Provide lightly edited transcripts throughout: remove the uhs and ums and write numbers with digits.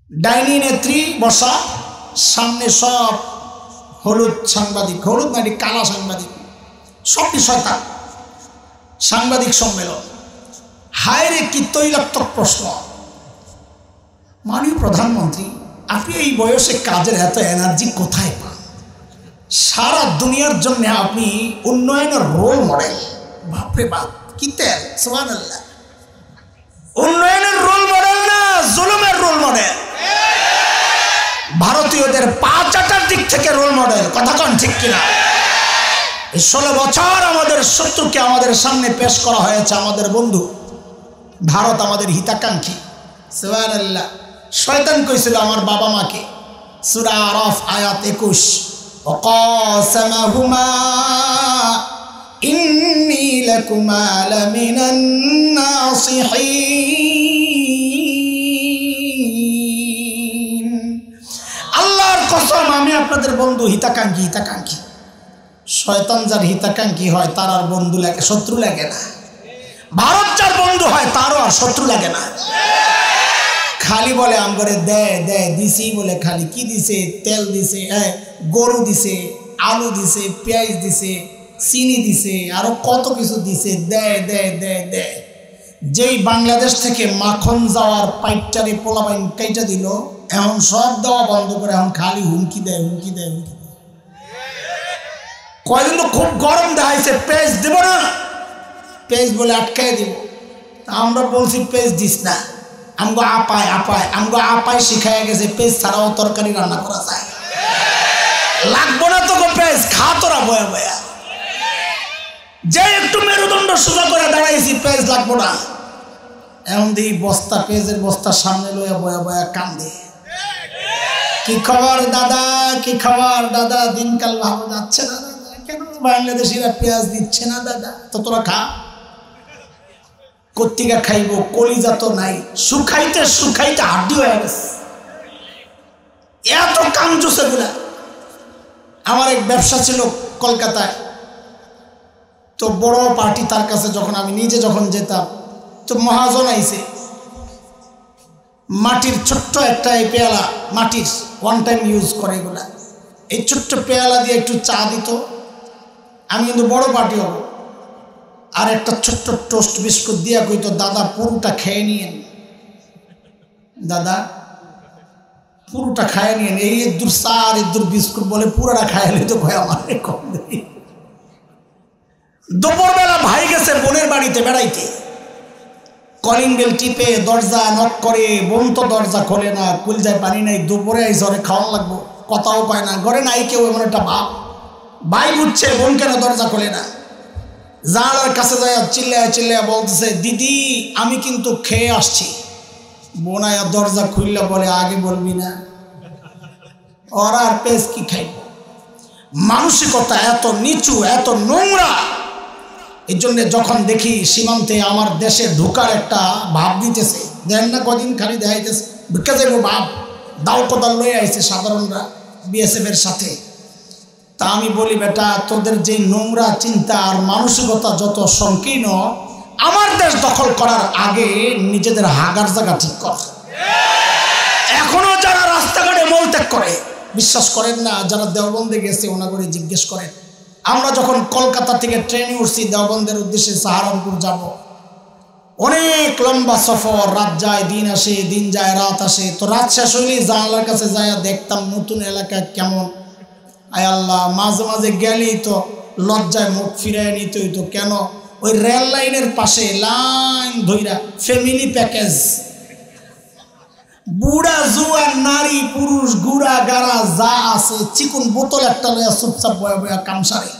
ডাইনি নেত্রী বসা, সামনে সব হলুদ সাংবাদিক, হলুদ মানে কালা সাংবাদিক, সবটি শয়তান। সাংবাদিক সম্মেলন, হায় রে কি তৈলাক্তক প্রশ্ন। মাননীয় প্রধানমন্ত্রী, আপনি এই বয়সে কাজের এত এনার্জি কোথায় পান? সারা দুনিয়ার জন্য আপনি উন্নয়নের রোল মডেল। বাপরে বাপ, কি তেল, সুবহানাল্লাহ। উন্নয়নের রোল মডেল না, জুলুমের রোল মডেল। ভারতীয়দের পা চাটার দিক থেকে রোল মডেল। কথা কন ঠিক কিনা? এই 16 বছর আমাদের শত্রুকে আমাদের সামনে পেশ করা হয়েছে। আমাদের বন্ধু ভারত আমাদের হিতাকাঙ্ক্ষী। সুবহানাল্লাহ। শয়তান কইছিল আমার বাবা মাকে, সূরা আরাফ আয়াত 21, ওয়াকাসামাহুমা ইন্নী লাকুমা লামিনান নাসিহিন। আল্লাহর কসম, আমি আপনাদের বন্ধু, হিতাকাঙ্ক্ষী। হিতাকাঙ্ক্ষী শয়তান যার হিতাকাঙ্ক্ষী হয় তার আর বন্ধু লাগে, শত্রু লাগে না। ভারত যার বন্ধু হয় তারও আর শত্রু লাগে না। খালি বলে আমগরে দেয় দেয় দিছি বলে, খালি কি দিছে? তেল দিছে, গরু দিছে, আলু দিছে, পেঁয়াজ দিছে, চিনি দিছে, আরো কত কিছু দিছে। দেয় দেয় দেয় দেয়। যেই বাংলাদেশ থেকে মাখন যাওয়ার পাইপটারে পোলাপাইন কাইটা দিল, এখন সব দেওয়া বন্ধ করে এখন খালি হুমকি দেয়, হুমকি দেয়, হুমকি দেয়। কয়দিন তো খুব গরম দেখাইছে, পেঁয়াজ দেব না, পেঁয়াজ বলে আটকাই দিব। আমরা বলছি পেঁয়াজ দিস না। আমগো আপায় আপায় আমগো আপায় শিখাই গেছে পেঁয়াজ ছাড়াও তরকারি রান্না করা যায়। লাগবো না তো পেঁয়াজ, খা তোরা বয়া বয়া। যে একটু মেরুদণ্ড সোজা করে দাঁড়াইছি, পেঁয়াজ লাগবো না। এমন দিই বস্তা, পেঁয়াজের বস্তা সামনে লইয়া বয়া বয়া কান্দে। কি খবর দাদা, কি খবর দাদা? দিনকাল ভালো যাচ্ছে না দাদা? কেন বাংলাদেশিরা পেঁয়াজ দিচ্ছে না দাদা? তো তোরা খা। কর্তিকা খাইব, কলিজা তো নাই। শুকাইতে শুকাইতে হাড্ডি হয়ে গেছে, এত কামজুস এগুলা। আমার এক ব্যবসা ছিল কলকাতায়, তো বড় পার্টি, তার কাছে যখন আমি নিজে যখন যেতাম, তো মহাজন আইছে, মাটির ছোট্ট একটা এই পেয়ালা, মাটির ওয়ান টাইম ইউজ করে এগুলা, এই ছোট্ট পেয়ালা দিয়ে একটু চা দিত। আমি কিন্তু বড় পার্টি হব, আর একটা ছোট্ট টোস্ট বিস্কুট দিয়া কইতো, দাদা পুরোটা খেয়ে নিয়েন, দাদা পুরোটা খায় নিয়েন। এই দূর চা আর দূর বিস্কুট বলে পুরোটা খায় নিত। কয় আমার কম দেই। দুপুরবেলা ভাই গেছে বোনের বাড়িতে বেড়াইতে, কলিং বেল টিপে দরজা নক করে, বোন তো দরজা খোলে না, কুলজায় পানি নাই, দুপুরে এই ঝরে খাওয়ান লাগবো, কথাও কয় না, ঘরে নাই কেউ, এমন একটা ভাব। ভাই বুঝছে বোন কেন দরজা খোলে না, জানালার কাছে যায় চিল্লায় চিল্লায় বলতেছে, দিদি আমি কিন্তু খেয়ে আসছি। বোন আয়া দরজা খুললে বলে, আগে বলবি না? ওরা আর পেস কি খাইব? মানসিকতা এত নিচু, এত নোংরা। এই জন্যে যখন দেখি সীমান্তে আমার দেশে ঢুকার একটা ভাব দিতেছে, দেন না কদিন খালি দেখাইতেছে ঢুকে যাইব ভাব, দাও কোদাল লয়ে আইছে সাধারণরা বিএসএফ এর সাথে। তা আমি বলি, বেটা তোদের যে নোংরা চিন্তা আর মানসিকতা যত সংকীর্ণ, আমার দেশ দখল করার আগে নিজেদের হাগার জায়গা ঠিক কর। এখনো যারা রাস্তাঘাটে মলত্যাগ করে, বিশ্বাস করেন না, যারা দেওবন্দে গেছে ওনাগরে জিজ্ঞেস করেন। আমরা যখন কলকাতা থেকে ট্রেনে উঠছি দেওবন্দের উদ্দেশ্যে সাহারানপুর যাব, অনেক লম্বা সফর, রাত যায় দিন আসে, দিন যায় রাত আসে। তো রাত শেষ হইলেই জানালার কাছে যায় দেখতাম নতুন এলাকা কেমন। আয় আল্লাহ, মাঝে মাঝে গেলেই তো লজ্জায় মুখ ফিরাই নিতে হইতো। কেন? ওই রেল লাইনের পাশে লাইন ধইরা ফ্যামিলি প্যাকেজ, বুড়া জুয়ান নারী পুরুষ গুড়া গাড়া যা আছে, চিকুন বোতল একটা লইয়া চুপচাপ বয়া বয়া কামসারে।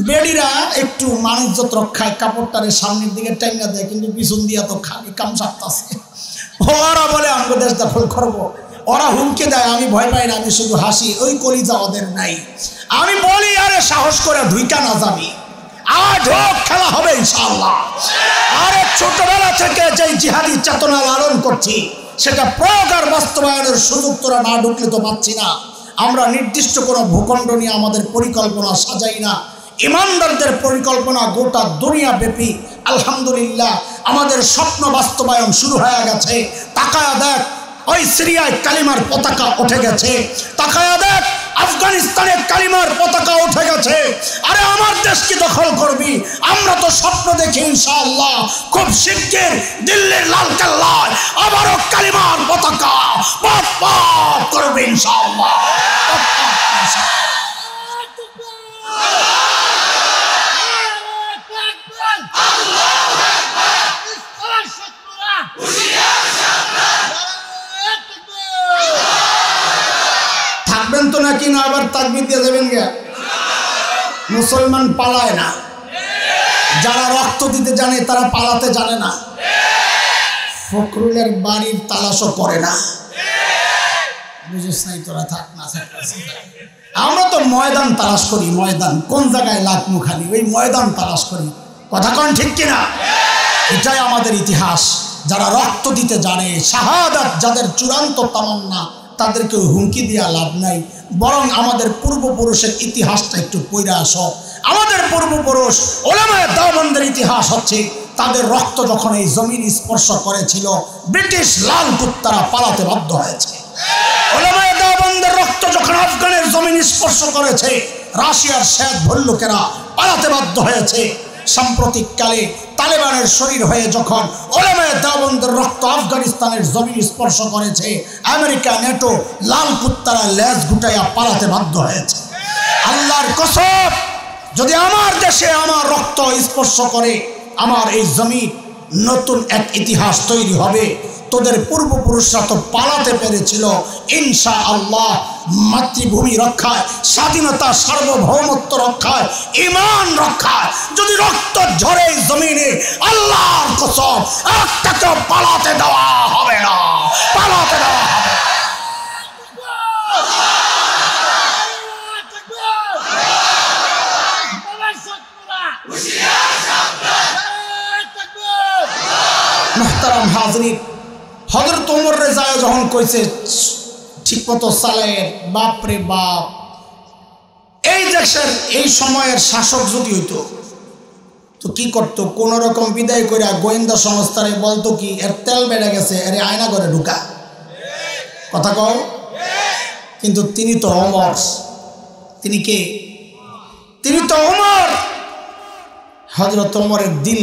বেডিরা একটু মানুষজত রক্ষায় কাপড়টারে সামনের দিকে টাইনা দেয়, কিন্তু পিছন দিয়া তো খালি কামসারতাছে। ওরা বলে আমরা দেশ দখল করবো, ওরা হুমকে দেয়, আমি ভয় পাই না, আমি শুধু হাসি। ওই কলিজা ওদের নাই। আমি বলি, আরে সাহস করে ধুইকা না যাবি, আজ হোক খেলা হবে ইনশাআল্লাহ। আরে ছোটবেলা থেকে যে জিহাদি চেতনা লালন করছি, সেটা প্রয়োগ আর বাস্তবায়নের সুযোগ তোরা না ঢুকলে তো পাচ্ছি না। আমরা নির্দিষ্ট কোনো ভূখণ্ড নিয়ে আমাদের পরিকল্পনা সাজাই না। ইমানদারদের পরিকল্পনা গোটা দুনিয়া ব্যাপী। আলহামদুলিল্লাহ আমাদের স্বপ্ন বাস্তবায়ন শুরু হয়ে গেছে। তাকায়া দেখ, ওই সিরিয়ায় কালিমার পতাকা উঠে গেছে। তাকায়া দেখ, আফগানিস্তানে কালিমার পতাকা উঠে গেছে। আরে আমার দেশকে দখল করবি? আমরা তো স্বপ্ন দেখি ইনশাআল্লাহ খুব শিগগির দিল্লির লালকেল্লায় আবারও কালিমার পতাকা পথ পথ করবে ইনশাআল্লাহ। থাকবেন তো নাকি না আবার তাকবীর দিয়ে যাবেন গে? মুসলমান পালায় না, যারা রক্ত দিতে জানে তারা পালাতে জানে না। ফখরুলের বাড়ির তালাশও করে না, বুঝিস নাই তোরা? থাক না, আমরা তো ময়দান তালাশ করি। ময়দান কোন জায়গায় লাখমু খালি, ওই ময়দান তালাশ করি। কথা কন ঠিক কিনা? এটাই আমাদের ইতিহাস। যারা রক্ত দিতে জানে, শাহাদাত যাদের চূড়ান্ত তামান্না, তাদেরকে হুমকি দিয়া লাভ নাই। বরং আমাদের পূর্বপুরুষের ইতিহাসটা একটু পড়ে আসো। আমাদের পূর্বপুরুষ উলামায়ে দেওবন্দের ইতিহাস হচ্ছে তাদের রক্ত যখন এই জমিন স্পর্শ করেছিল, ব্রিটিশ লাল কুত্তারা পালাতে বাধ্য হয়েছে। উলামায়ে দেওবন্দের রক্ত যখন আফগানের জমিন স্পর্শ করেছে, রাশিয়ার শ্বেত ভল্লুকেরা পালাতে বাধ্য হয়েছে। সাম্প্রতিককালে তালেবানের শরীর হয়ে যখন উলামায়ে দেওবন্দের রক্ত আফগানিস্তানের জমিন স্পর্শ করেছে, আমেরিকা, নেটো, লাল কুত্তারা লেজ গুটাইয়া পালাতে বাধ্য হয়েছে। আল্লাহর কসম, যদি আমার দেশে আমার রক্ত স্পর্শ করে আমার এই জমিন, নতুন এক ইতিহাস তৈরি হবে। তোদের পূর্বপুরুষরা তো পালাতে পেরেছিল, ইনশাআল্লাহ মাতৃভূমি রক্ষায়, স্বাধীনতা সার্বভৌমত্ব রক্ষায়, ঈমান রক্ষায় যদি রক্ত ঝরে এই জমিনে, আল্লাহর কসম একটাকেও পালাতে দেওয়া হবে না, পালাতে দেওয়া হবে। মুহতারাম হাজরিন, হযরত ওমর রেজায় যখন কইছে ঠিক মতো চালের, বাপরে বাপ, এই দেশের এই সময়ের শাসক যদি হইতো তো কি করতো? কোন রকম বিদায় করে গোয়েন্দা সংস্থারে বলতো কি, এর তেল বেড়ে গেছে, এর আয়না করে ঢুকা। কথা কও? কিন্তু তিনি তো ওমর। তিনি কে? তিনি তো ওমর। হযরত ওমরের দিল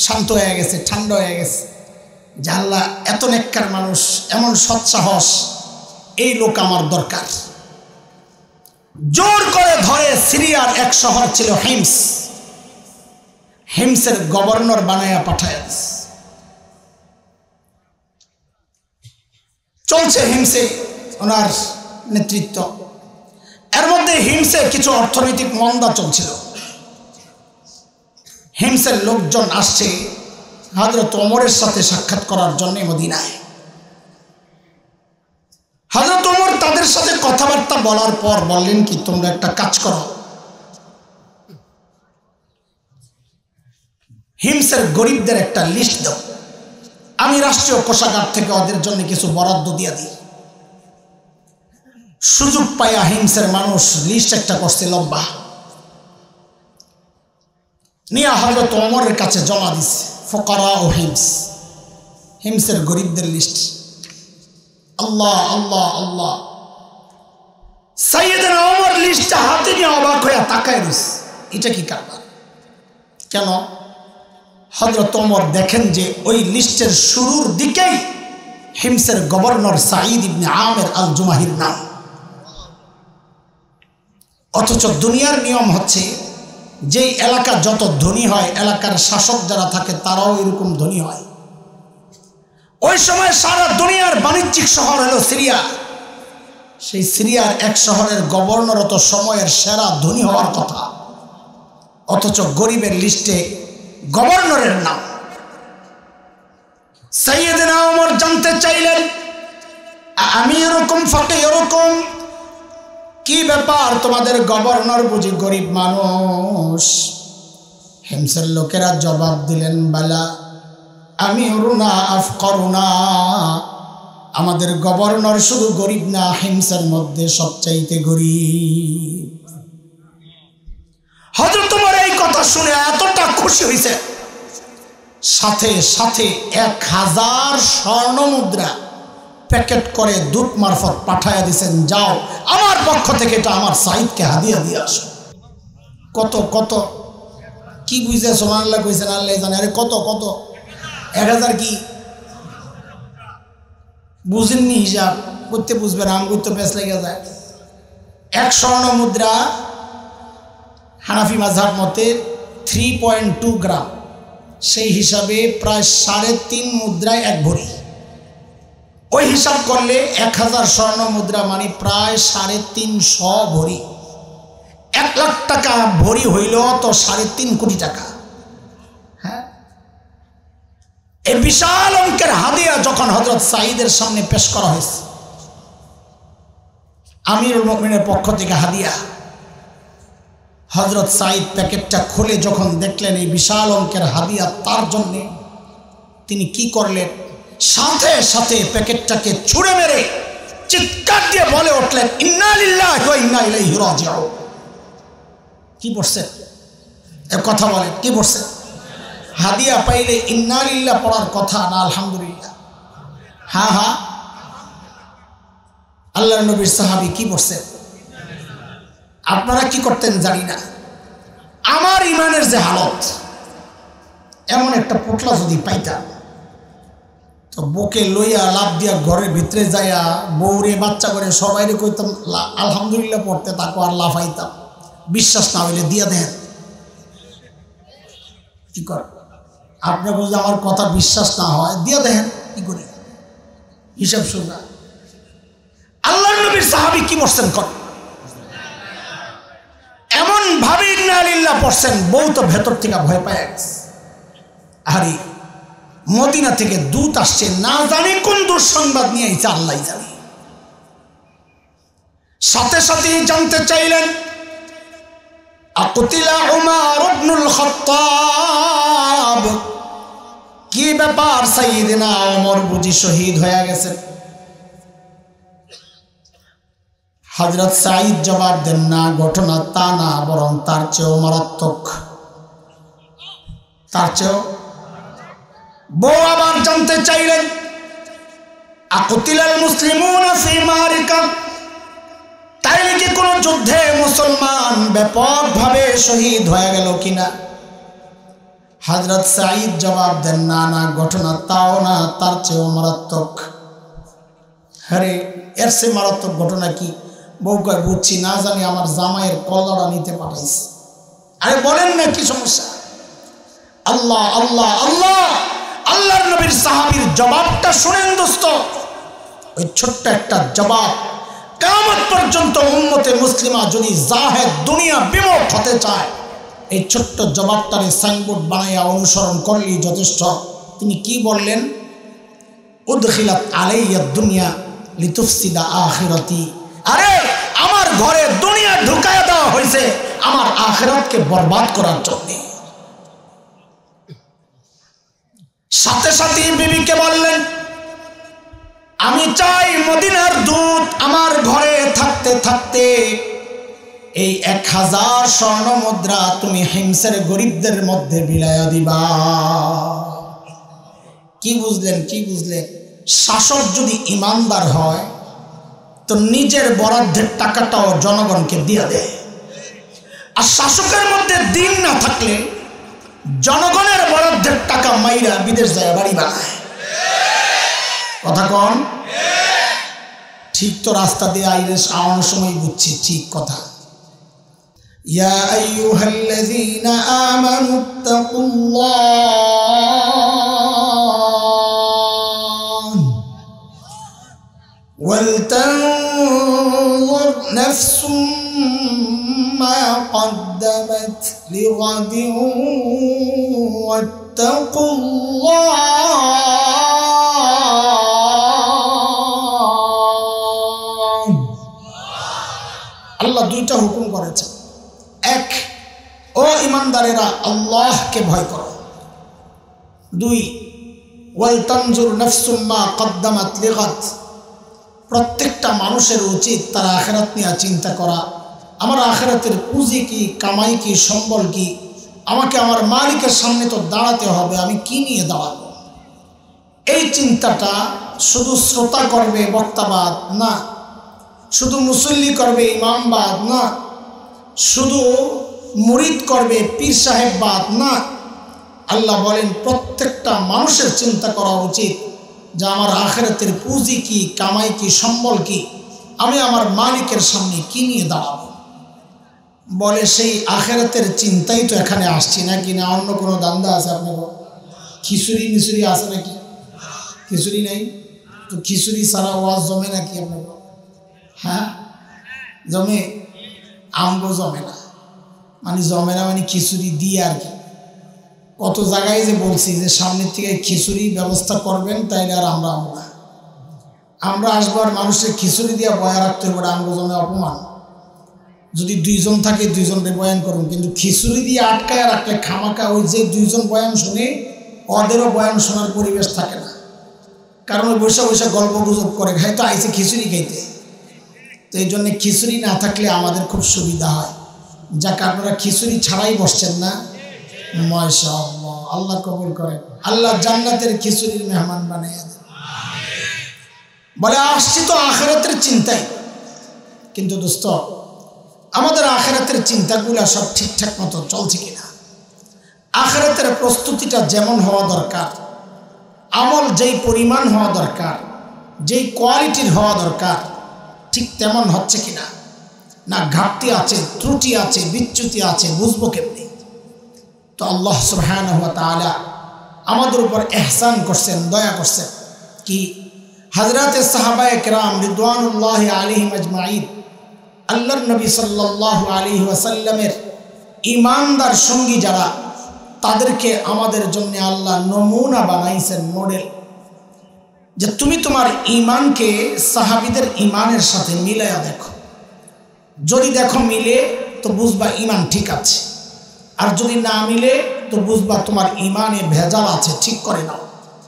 শান্ত হয়ে গেছে, ঠান্ডা হয়ে গেছে। যে আল্লাহ, এত নেককার মানুষ, এমন সৎসাহস, এই লোক আমার দরকার। জোর করে ধরে সিরিয়ার এক শহর ছিল হিমস, হিমসের গভর্নর বানায়া পাঠায়। চলছে হিমসে ওনার নেতৃত্ব। এর মধ্যে হিমসে কিছু অর্থনৈতিক মন্দা চলছিল। হিমসের লোকজন আসছে হযরত ওমরের সাথে সাক্ষাৎ করার জন্য মদিনায়। হযরত ওমর তাদের সাথে কথাবার্তা বলার পর বললেন কি, তোমরা একটা কাজ করো, হিমসের গরিবদের একটা লিস্ট দাও, আমি রাষ্ট্রীয় কোষাগার থেকে ওদের জন্য কিছু বরাদ্দ দিয়ে দিই। সুযোগ পাইয়া হিমসের মানুষ লিস্ট একটা করছে লম্বা, নিয়ে হযরত ওমরের কাছে জমা দিছে। ফুকারা ও হিমস, হিমসের গরিবদের লিস্ট। আল্লাহ আল্লাহ আল্লাহ, সাইয়েদনা ওমর লিস্টটা হাতে নিয়ে অবাক হয়ে তাকায় রয়েছে, এটা কি কারবার? কেন? হযরত ওমর দেখেন যে ওই লিস্টের শুরুর দিকেই হিমসের গভর্নর সাঈদ ইবনে আমের আল জুমাহির নাম। অথচ দুনিয়ার নিয়ম হচ্ছে, যেই এলাকা যত ধনী হয়, এলাকার শাসক যারা থাকে তারাও এরকম ধনী হয়। ওই সময় সারা দুনিয়ার বাণিজ্যিক শহর হলো সিরিয়া। সেই সিরিয়ার এক শহরের গভর্নর তো সময়ের সেরা ধনী হওয়ার কথা, অথচ গরিবের লিস্টে গভর্নরের নাম। সাইয়েদনা ওমর জানতে চাইলেন, আমি এরকম ফাটে এরকম কি ব্যাপার, তোমাদের গভর্নর বুঝি গরিব মানুষ? হিমসের লোকেরা জবাব দিলেন, বালা আমিরুনা আফকরুনা, আমাদের গভর্নর শুধু গরিব না, হিমসের মধ্যে সবচাইতে গরিব। হযরত ওমর এই কথা শুনে এতটা খুশি হয়েছে, সাথে সাথে 1000 স্বর্ণ মুদ্রা প্যাকেট করে দূত মারফত পাঠায়া দিয়েছেন, যাও আমার পক্ষ থেকে এটা আমার সাইদকে হাদিয়া দিয়ে আসো। কত কত কি বুঝে সুবহানাল্লাহ কইছেন, আল্লাহ জানে। আরে কত কত 1000 কি বুঝেননি? হিসাব করতে বুঝবেন, আম করতে বেশ লেগে যায়। 1 স্বর্ণ মুদ্রা হানাফি মাযহাব মতে 3.2 গ্রাম, সেই হিসাবে প্রায় 3.5 মুদ্রায় 1 ভরি। ওই হিসাব করলে 1000 স্বর্ণ মুদ্রা মানে প্রায় 350 ভরি। 1 লাখ টাকা ভরি হইল তো 3.5 কোটি টাকা। হ্যাঁ, এই বিশাল অঙ্কের হাদিয়া যখন হযরত সাঈদের সামনে পেশ করা হয়েছে, আমিরুল মুমিনের পক্ষ থেকে হাদিয়া, হযরত সাঈদ প্যাকেটটা খুলে যখন দেখলেন এই বিশাল অঙ্কের হাদিয়া তার জন্যে, তিনি কি করলেন? সাথে সাথে প্যাকেটটাকে ছুঁড়ে মেরে চিৎকার দিয়ে বলে উঠলেন, ইন্না লিল্লাহি ওয়া ইন্না ইলাইহি রাজিউন। কি পড়ছে? এক কথা বলেন, কি পড়ছে? হাদিয়া পাইলে ইন্না লিল্লাহ পড়ার কথা না আলহামদুলিল্লাহ? হ্যাঁ হ্যাঁ, আল্লাহর নবীর সাহাবী কি পড়ছে? আপনারা কি করতেন জানি না। আমার ইমানের যে হালত, এমন একটা পোটলা যদি পাইতাম তো বুকে লইয়া লাভ দিয়া ঘরের ভিতরে যাইয়া বউরে বাচ্চা করে সবাইরে কইতাম আলহামদুলিল্লাহ পড়তে, তাকে আর লাফাইতাম। বিশ্বাস না হইলে দিয়া দেন। কি কর আপনার যদি আমার কথা বিশ্বাস না হয় দিয়া দেন, কি করি হিসাব শুনবা। আল্লাহর নবীর সাহাবী কি পড়ছেন? কর এমন ভাবে ইন্না লিল্লাহ পড়ছেন, বউ তো ভেতর থেকে ভয় পায় গেছে। আরে মদিনা থেকে দূত আসছে, না জানি কোন দুঃসংবাদ নিয়ে আইছে, আল্লাহ জানে। সাথে সাথে জানতে চাইলেন, আকুতিলা উমর ইবনুল খাত্তাব, কি ব্যাপার সাইয়েদনা ওমর বুঝি শহীদ হয়ে গেছে? হযরত সাঈদ জবাব দেন, না, ঘটনা তা না, বরং তার চেয়েও মারাত্মক, তার চেয়েও। বউ আবার জানতে চাইলেন, আকুতিলাল মুসলিমুনা ফি মারিকা, তাইলে কি কোনো যুদ্ধে মুসলমান ব্যাপকভাবে শহীদ হয়ে গেল কিনা? হযরত সাঈদ জবাব দেন, না না, ঘটনা তাও না, তার চেয়েও মারাত্মক। আরে এর চেয়ে মারাত্মক ঘটনা কি? বউ কয়, বুঝছি, না জানি আমার জামাইয়ের কলাটা নিতে পাঠাইছে। আরে বলেন না, কি সমস্যা? আল্লাহ আল্লাহ আল্লাহ, আল্লাহর নবীর সাহাবীর জবাবটা শুনেন দোস্ত। ওই ছোট্ট একটা জবাব কিয়ামত পর্যন্ত উম্মতে মুসলিমা যদি জাহেদ দুনিয়া বিমুখ হতে চায়, এই ছোট্ট জবাবটারে সাইনবোর্ড বানাইয়া অনুসরণ করলেই যথেষ্ট। তিনি কি বললেন? উদখিলাত আলাইয়া দুনিয়া লিতুফসিদা আখিরাতি, আরে আমার ঘরে দুনিয়া ঢুকায়া দেওয়া হয়েছে আমার আখিরাতকে বরবাদ করার জন্য। সাথে সাথে বিবিকে বললেন, আমি চাই মদিনার দূত আমার ঘরে থাকতে থাকতে এই 1000 স্বর্ণ মুদ্রা তুমি হিমসের গরিবদের মধ্যে বিলায়া দিবা। কি বুঝলেন? কি বুঝলেন? শাসক যদি ইমানদার হয় তো নিজের বরাদ্দের টাকাটাও জনগণকে দিয়ে দেয়, আর শাসকের মধ্যে দিন না থাকলে জনগণের বরাদ্দের টাকা মাইরা বিদেশ যায় বাড়ি বানায়। কথা কন ঠিক তো? রাস্তা দিয়ে আইলে আওয়ানোর সময় বুঝছি ঠিক কথা। ইয়া আইয়ুহাল্লাযীনা আমানুত্তাকুল্লাহ ওয়ালতানজুর নাফসুম মা قدمت لغد واتقوا الله আল্লাহ দুইটা হুকুম করেছেন। এক, ও ইমানদারেরা আল্লাহকে ভয় করো। দুই, ওয়াল তানজুর নাফসুম মা কদ্দামাত লিগাদ, প্রত্যেকটা মানুষের উচিত তার আখিরাত নিয়ে চিন্তা করা। আমার আখিরাতের পুঁজি কি, কামাই কি, সম্বল কি, আমাকে আমার মালিকের সামনে তো দাঁড়াতে হবে, আমি কি নিয়ে দাঁড়াবো? এই চিন্তাটা শুধু শ্রোতা করবে বক্তাবাদ না, শুধু মুসল্লি করবে ইমামবাদ না, শুধু মুরিদ করবে পীর সাহেববাদ না। আল্লাহ বলেন প্রত্যেকটা মানুষের চিন্তা করা উচিত যে আমার আখিরাতের পুঁজি কি, কামাই কি, সম্বল কি, আমি আমার মালিকের সামনে কি নিয়ে দাঁড়াবো। বলে সেই আখিরাতের চিন্তাই তো এখানে আসছি নাকি, না অন্য কোনো দান্দা আছে আপনার? খিচুড়ি মিচুরি আছে নাকি? খিচুড়ি নাই তো খিচুড়ি ছাড়া ওয়াজ জমে নাকি আপনার? হ্যাঁ জমে, আমগো জমে না। মানে জমে না মানে খিচুড়ি দিয়ে আর কি। কত জায়গায় যে বলছি যে সামনের থেকে খিচুড়ি ব্যবস্থা করবেন, তাইলে আর আমরা আসবো আর মানুষের খিচুড়ি দিয়ে বয়া রাখতে হবে, আমগো জমে অপমান। যদি দুইজন থাকে দুইজনকে বয়ান করুন, কিন্তু খিচুড়ি দিয়ে আটকায় রাখলে খামাকা ওই যে দুইজন বয়ান শুনে ওদেরও বয়ান শোনার পরিবেশ থাকে না। কারণ ওই বসে বসে গল্প গুজব করে, হয়তো আইসে খিচুড়ি খাইতে। তো এই জন্যে খিচুড়ি না থাকলে আমাদের খুব সুবিধা হয়। যাক আপনারা খিচুড়ি ছাড়াই বসছেন না, মাশাআল্লাহ, আল্লাহ কবুল করেন। আল্লাহ জান্নাতের খিচুড়ির মেহমান বানিয়ে দেন। বলে আসছি তো আখিরাতের চিন্তায়, কিন্তু দোস্ত আমাদের আখিরাতের চিন্তাগুলো সব ঠিকঠাক মতো চলছে কিনা, আখিরাতের প্রস্তুতিটা যেমন হওয়া দরকার, আমল যেই পরিমাণ হওয়া দরকার, যেই কোয়ালিটির হওয়া দরকার, ঠিক তেমন হচ্ছে কিনা, না ঘাটতি আছে, ত্রুটি আছে, বিচ্যুতি আছে, বুঝবো কেমনি? তো আল্লাহ সুবহানাহু ওয়া তাআলা আমাদের উপর ইহসান করছেন, দয়া করছেন। কি হযরতে সাহাবায়ে কেরাম রিদওয়ানুল্লাহি আলাইহিম আজমাইন, আল্লাহর নবী সাল্লাল্লাহু আলাইহি ওয়াসাল্লামের ঈমানদার সঙ্গী যারা, তাদেরকে আমাদের জন্য আল্লাহ নমুনা বানাইছেন, মডেল। যে তুমি তোমার ঈমানকে সাহাবীদের ঈমানের সাথে মিলায়া দেখো, যদি দেখো মিলে তো বুঝবা ঈমান ঠিক আছে, আর যদি না মিলে তো বুঝবা তোমার ঈমানে ভেজাল আছে, ঠিক করে নাও।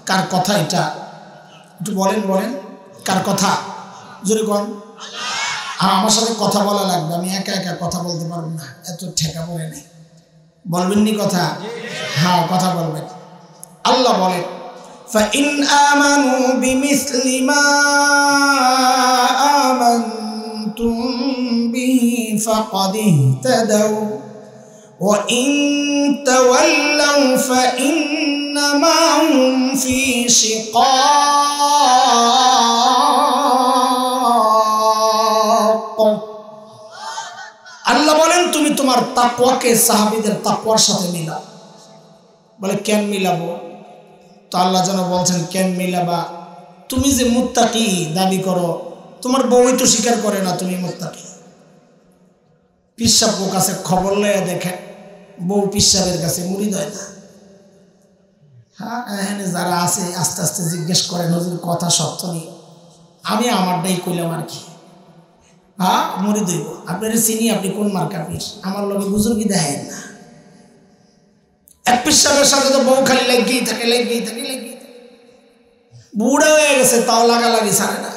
কার কথা এটা একটু বলেন কার কথা? জোরে কোন? আমার সাথে কথা বলা লাগবে, আমি একা একা কথা বলতে পারবো না, এত ঠেকা পড়ে নেই। বলবেন নি কথা? হ্যাঁ কথা বলবেন। আল্লাহ বলেন فَإِنْ آمَنُوا بِمِثْلِ مَا آمَنْتُمْ بِهِ فَقَدِ اهْتَدَوْا وَإِنْ تَوَلَّوْا فَإِنَّمَا هُمْ فِي شِقَاقٍ। আল্লাহ বলেন তুমি তোমার তাকওয়াকে সাহাবীদের তাকওয়ার সাথে মিলাও। বলে কেন মিলাবো? তো আল্লাহ যেন বলছেন কেন মিলাবা? তুমি যে মুত্তাকি দাবি করো, তোমার বউই তো স্বীকার করে না তুমি মুত্তাকি। পিসাব কাছে খবর লয়ে দেখেন, বউ পিসাবের কাছে মুরিদ হয় না। হ্যাঁ এখানে যারা আছে আস্তে আস্তে জিজ্ঞেস করেন, হুজুর কথা সত্য নেই, আমি আমারটাই কইলাম আর কি। হ্যাঁ মুরিদ হইব, আপনার চিনি, আপনি কোন মার্কা পীর? আমার লগে বুজুর্গি দেখেন না। এক পিসাবের সাথে তো বউ খালি লেগেই থাকে। বুড়া হয়ে গেছে তাও লাগালাগি ছাড়ে না।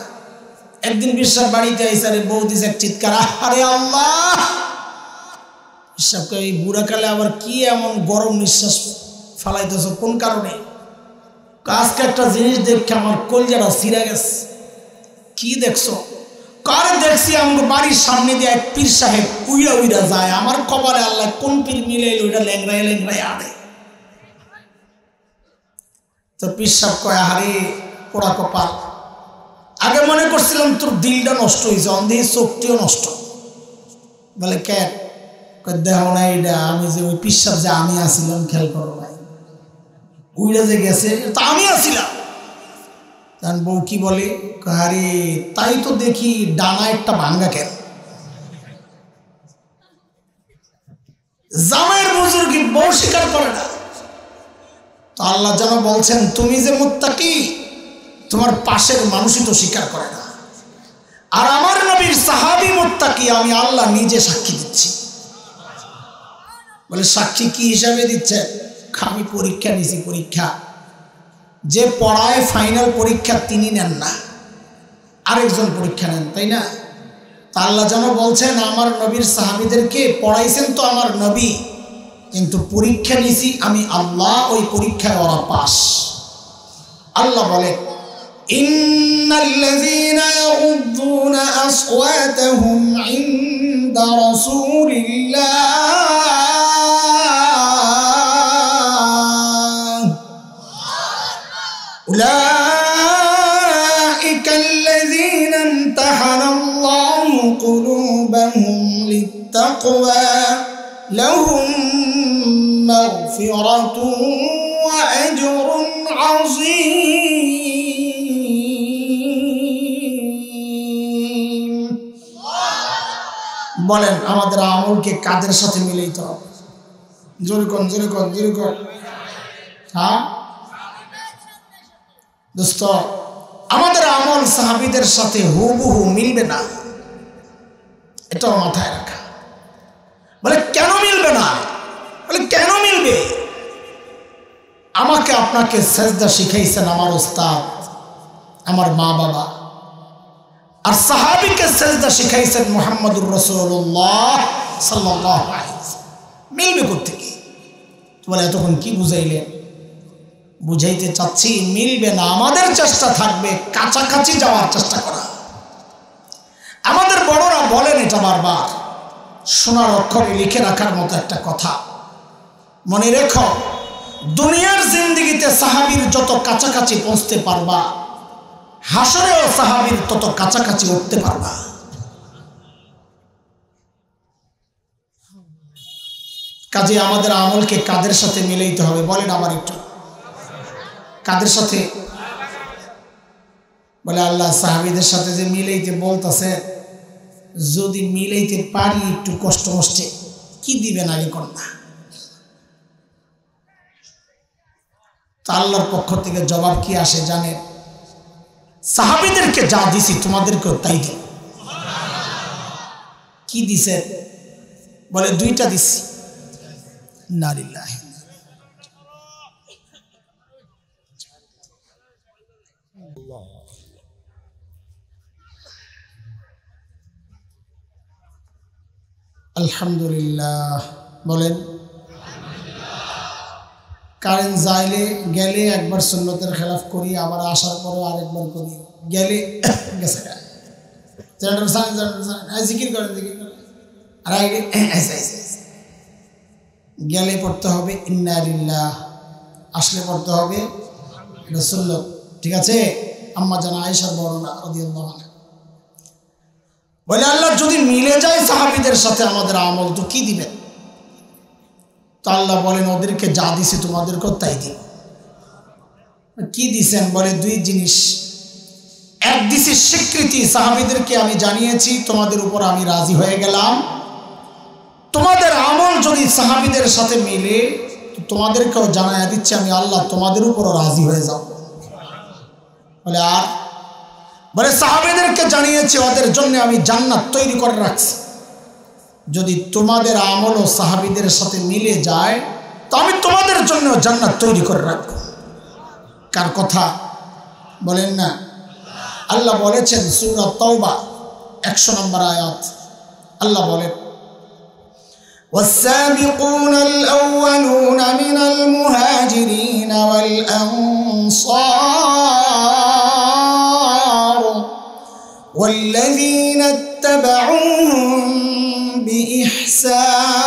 একদিন পিসাব বাড়িতে আইসারে বউ দিছে এক চিৎকার, আরে আল্লাহ! পিসাবকে এই বুড়া কালে আবার কি এমন গরম নিঃশ্বাস ফালাইতেছ, কোন কারণে? আজকে একটা জিনিস দেখে আমার কলজাটা ছিঁড়ে গেছে। কি দেখছো? কার দেখছি আমার বাড়ির সামনে দিয়ে এক পীর সাহেব উইরা যায়, আমার কপালে আল্লাহ কোন পীর মিলাইল ওইটা ল্যাংড়ায় আনে। তো পীর সাহেব কয়, আরে পোড়া কপাল, আগে মনে করছিলাম তোর দিলটা নষ্ট হয়েছে, অন্ধের চোখটিও নষ্ট। বলে কেন? দেহ না এটা আমি যে ওই পীর সাহেব যে আমি আসিলাম, খেয়াল করো ভাই, উইরা যে গেছে তো আমি আসিলাম। তখন বউ কি বলে, আরে তাই তো দেখি ডানা একটা ভাঙ্গা কেন? জামাইয়ের বুজুর্গি বউ স্বীকার করে না। তো আল্লাহ যেন বলছেন তুমি যে মুত্তাকি, তোমার পাশের মানুষই তো স্বীকার করে না। আর আমার নবীর সাহাবী মুত্তাকি, আমি আল্লাহ নিজে সাক্ষী দিচ্ছি। বলে সাক্ষী কি হিসাবে দিচ্ছে? আমি পরীক্ষা নিছি, পরীক্ষা। যে পড়ায় ফাইনাল পরীক্ষা তিনি নেন না, আরেকজন পরীক্ষা নেন, তাই না? তা আল্লাহ যেন বলছেন আমার নবীর সাহাবীদেরকে পড়াইছেন তো আমার নবী, কিন্তু পরীক্ষা নিছি আমি আল্লাহ, ওই পরীক্ষায় ওরা পাস। আল্লাহ বলে ইন্নাল্লাযীনা ইয়াগুদ্দুনা আসওয়াতাহুম ইনদা রাসূলিল্লাহ উলাইকা আল্লাযীনা ইমতাহানাল্লাহু কুলুবাহুম লিত্তাকওয়া লাহুম মাগফিরাতুন ওয়া আজরুন আযীম। বলেন আমাদের আমলকে কাদের সাথে মিলাইতে হবে? জোরে কোন জোরে কোন জোরে কোন। হ্যাঁ দোস্ত, আমাদের আমল সাহাবীদের সাথে হুবহু মিলবে না, এটাও মাথায় রাখা। বলে কেন মিলবে না? বলে কেন মিলবে? আমাকে আপনাকে সেজদা শিখাইছেন আমার উস্তাদ, আমার মা বাবা, আর সাহাবীকে সেজদা শিখাইছেন মুহাম্মদুর রাসূলুল্লাহ সাল্লাল্লাহু আলাইহি ওয়াসাল্লাম। মিলবে কোত্থেকে? বলে এতক্ষণ কি বুঝাইলেন? বুঝাইতে চাচ্ছি মিলবে না। আমাদের চেষ্টা থাকবে কাছাকাছি যাওয়ার চেষ্টা করা। আমাদের বড়রা বলেন এটা বারবার, সোনার অক্ষরে লিখে রাখার মতো একটা কথা। মনে রেখো, দুনিয়ার জিন্দেগিতে সাহাবীর যত কাছাকাছি পৌঁছতে পারবা, হাসরেও সাহাবীর তত কাছাকাছি উঠতে পারবা। কাজে আমাদের আমলকে কাদের সাথে মিলাইতে হবে? বলেন আমার একটু, কাদের সাথে? বলে আল্লাহ সাহাবীদের সাথে যে মিলাইতে বলতেছে, যদি মিলাইতে পারি একটু কষ্ট মষ্টে, কি দিবেন আগে কোন না? তা আল্লাহর পক্ষ থেকে জবাব কি আসে জানেন? সাহাবীদেরকে যা দিছি তোমাদেরকেও তাই দিন। কি দিছে? বলে দুইটা দিছি। ইন্না লিল্লাহি আলহামদুলিল্লাহ। বলেন কারেন্ট যাইলে গেলে একবার সুন্নতের খেলাফ করি, আবার আসার পরে আরেকবার করি, গেলে গেছে জিকির করেন জিকির করেন, আর গেলে পড়তে হবে ইন্না লিল্লাহ, আসলে পড়তে হবে এটা সুন্নত। ঠিক আছে? আম্মা জানা আয়েশার বর্ণনা রাদিয়াল্লাহু আনহা বলে আল্লাহ যদি মিলে যায় সাহাবীদের সাথে আমাদের আমল, তো কি দিবেন? তো আল্লাহ বলেন ওদেরকে যা দিছি তোমাদেরকেও তাই দিন। কি দিছেন? বলে দুই জিনিস। এক দিছি স্বীকৃতি, সাহাবীদেরকে আমি জানিয়েছি তোমাদের উপর আমি রাজি হয়ে গেলাম, তোমাদের আমল যদি সাহাবীদের সাথে মিলে তোমাদেরকেও জানাইয়া দিচ্ছি আমি আল্লাহ তোমাদের উপরও রাজি হয়ে যাব। বলে আর বলে সাহাবীদেরকে জানিয়েছি ওদের জন্য আমি জান্নাত তৈরি করে রাখছি, যদি তোমাদের আমল ও সাহাবীদের সাথে মিলে যায় তো আমি তোমাদের জন্য জান্নাত তৈরি করে রাখবো। কার কথা? বলেন না। আল্লাহ বলেছেন সূরা তাওবা 100 নম্বর আয়াত, আল্লাহ বলেন والسابقون الأولون من المهاجرين والأنصار والذين اتبعوهم بإحسان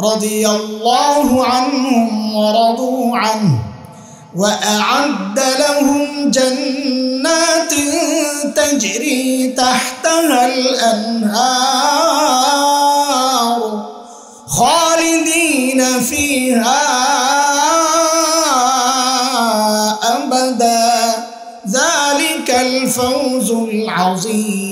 رضي الله عنهم ورضوا عنه وأعد لهم جنات تجري تحتها الأنهار خالدين فيها أبدا ذلك الفوز العظيم।